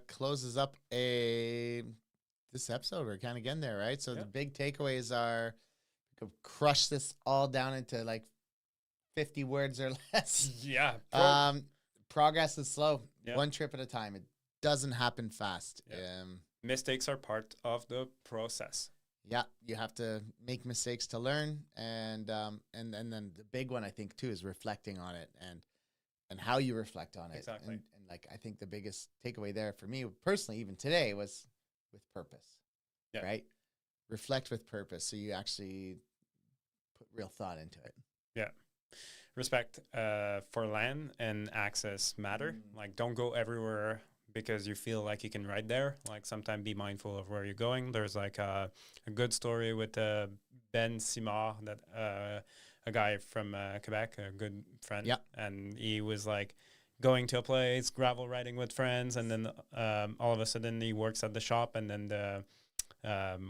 closes up this episode. We're kind of getting there, right? So the big takeaways are crush this all down into like 50 words or less. Yeah. Progress is slow. Yeah. One trip at a time. It doesn't happen fast. Yeah. Mistakes are part of the process. Yeah, you have to make mistakes to learn, and then the big one I think too is reflecting on it and how you reflect on it. Exactly. And like I think the biggest takeaway there for me personally, even today, was with purpose. Yeah. Right. Reflect with purpose, so you actually put real thought into it. Yeah. Respect for land and access matter. Like, don't go everywhere because you feel like you can ride there. Like, sometimes be mindful of where you're going. There's like a good story with Ben Simard, that a guy from Quebec, a good friend. Yeah. And he was like going to a place, gravel riding with friends, and then all of a sudden he works at the shop, and then the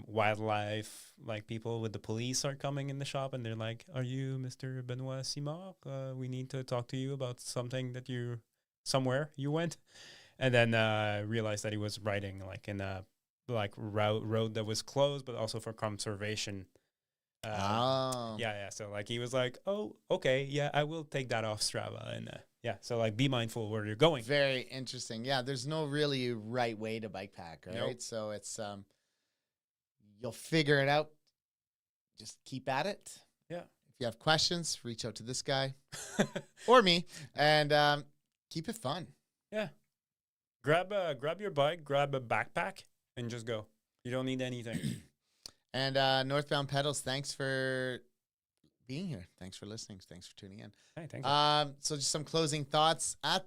wildlife, like people with the police, are coming in the shop, and they're like, "Are you Mr. Benoit Simard? We need to talk to you about something that somewhere you went." And then realized that he was riding like in a road that was closed, but also for conservation. Yeah. So like he was like, "Oh, okay, yeah, I will take that off Strava." And yeah, so like be mindful where you're going. Very interesting. Yeah, there's no really right way to bike pack, right? Nope. So it's you'll figure it out. Just keep at it. Yeah. If you have questions, reach out to this guy or me, and keep it fun. Yeah. Grab your bike, grab a backpack, and just go. You don't need anything. And Northbound Pedals, thanks for being here. Thanks for listening. Thanks for tuning in. Hey, thank you. So just some closing thoughts. At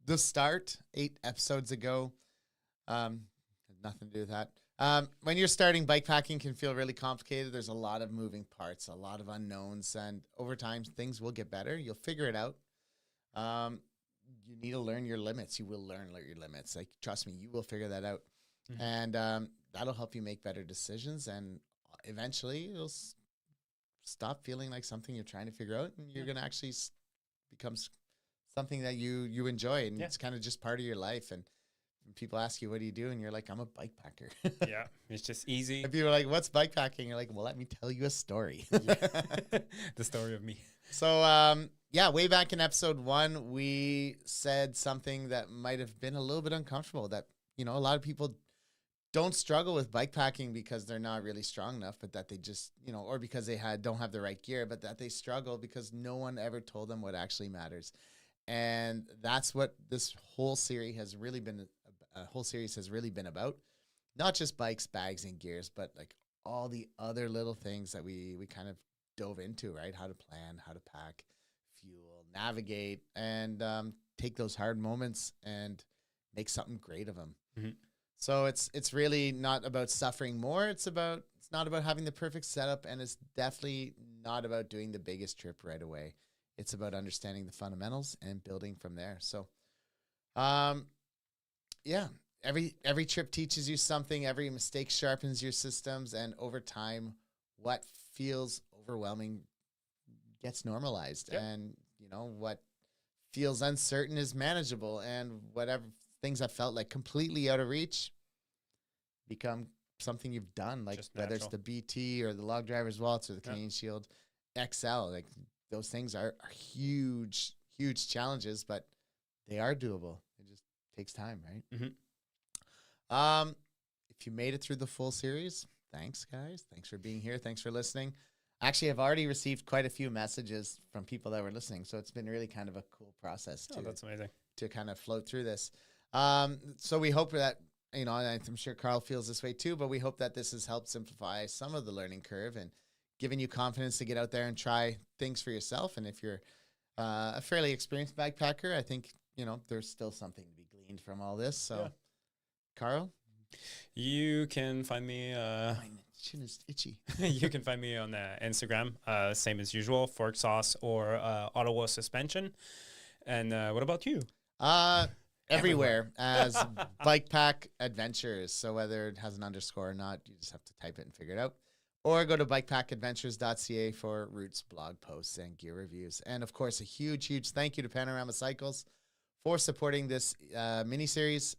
the start, 8 episodes ago, had nothing to do with that. When you're starting, bikepacking can feel really complicated. There's a lot of moving parts, a lot of unknowns, and over time, things will get better. You'll figure it out. You need to learn your limits. You will learn your limits. Like, trust me, you will figure that out. Mm-hmm. And that'll help you make better decisions. And eventually, it'll stop feeling like something you're trying to figure out, and you're going to actually become something that you enjoy. And it's kind of just part of your life. And when people ask you, what do you do? And you're like, I'm a bikepacker. Yeah, it's just easy. If people are like, what's bikepacking? You're like, well, let me tell you a story. The story of me. So, yeah, way back in episode 1, we said something that might have been a little bit uncomfortable, that, a lot of people don't struggle with bikepacking because they're not really strong enough, but that they just, or because they don't have the right gear, but that they struggle because no one ever told them what actually matters. And that's what this whole series has really been about. Not just bikes, bags, and gears, but like all the other little things that we kind of dove into, right? How to plan, how to pack, fuel, navigate, and take those hard moments and make something great of them. Mm-hmm. So it's really not about suffering more. It's not about having the perfect setup, and it's definitely not about doing the biggest trip right away. It's about understanding the fundamentals and building from there. So, yeah, every trip teaches you something. Every mistake sharpens your systems, and over time, what feels overwhelming gets normalized. Yep. And what feels uncertain is manageable, and whatever things that felt like completely out of reach become something you've done, like whether it's the BT or the Log Driver's Waltz or the Canadian Shield XL. Like, those things are huge challenges, but they are doable. It just takes time, right? Mm-hmm. If you made it through the full series, thanks, guys. Thanks for being here. Thanks for listening. Actually, I've already received quite a few messages from people that were listening, so it's been really kind of a cool process that's amazing to kind of float through this. So we hope that, and I'm sure Carl feels this way too, but we hope that this has helped simplify some of the learning curve and giving you confidence to get out there and try things for yourself. And if you're a fairly experienced backpacker, I think, there's still something to be gleaned from all this. So, Carl? You can find me... My chin is itchy. You can find me on Instagram, same as usual, Fork Sauce or Ottawa Suspension. And what about you? Everywhere as Bikepack Adventures. So whether it has an underscore or not, you just have to type it and figure it out. or go to bikepackadventures.ca for routes, blog posts, and gear reviews. And of course, a huge thank you to Panorama Cycles for supporting this mini-series.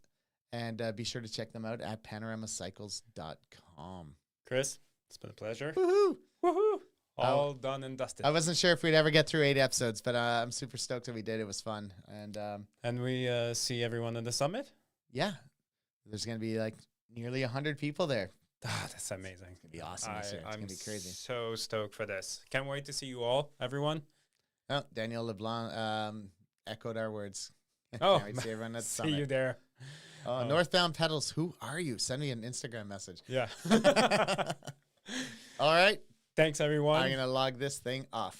And be sure to check them out at panoramacycles.com. Chris, it's been a pleasure. Woohoo! Woohoo! All done and dusted. I wasn't sure if we'd ever get through 8 episodes, but I'm super stoked that we did. It was fun. And we see everyone at the summit? Yeah. There's going to be like nearly 100 people there. Ah, that's amazing. It's going to be awesome this year. It's going to be crazy. So stoked for this. Can't wait to see you all, everyone. Oh, Daniel LeBlanc echoed our words. Oh, Can't wait to see everyone at the see summit. you there. Northbound Pedals, who are you? Send me an Instagram message. Yeah. All right. Thanks, everyone. I'm going to log this thing off.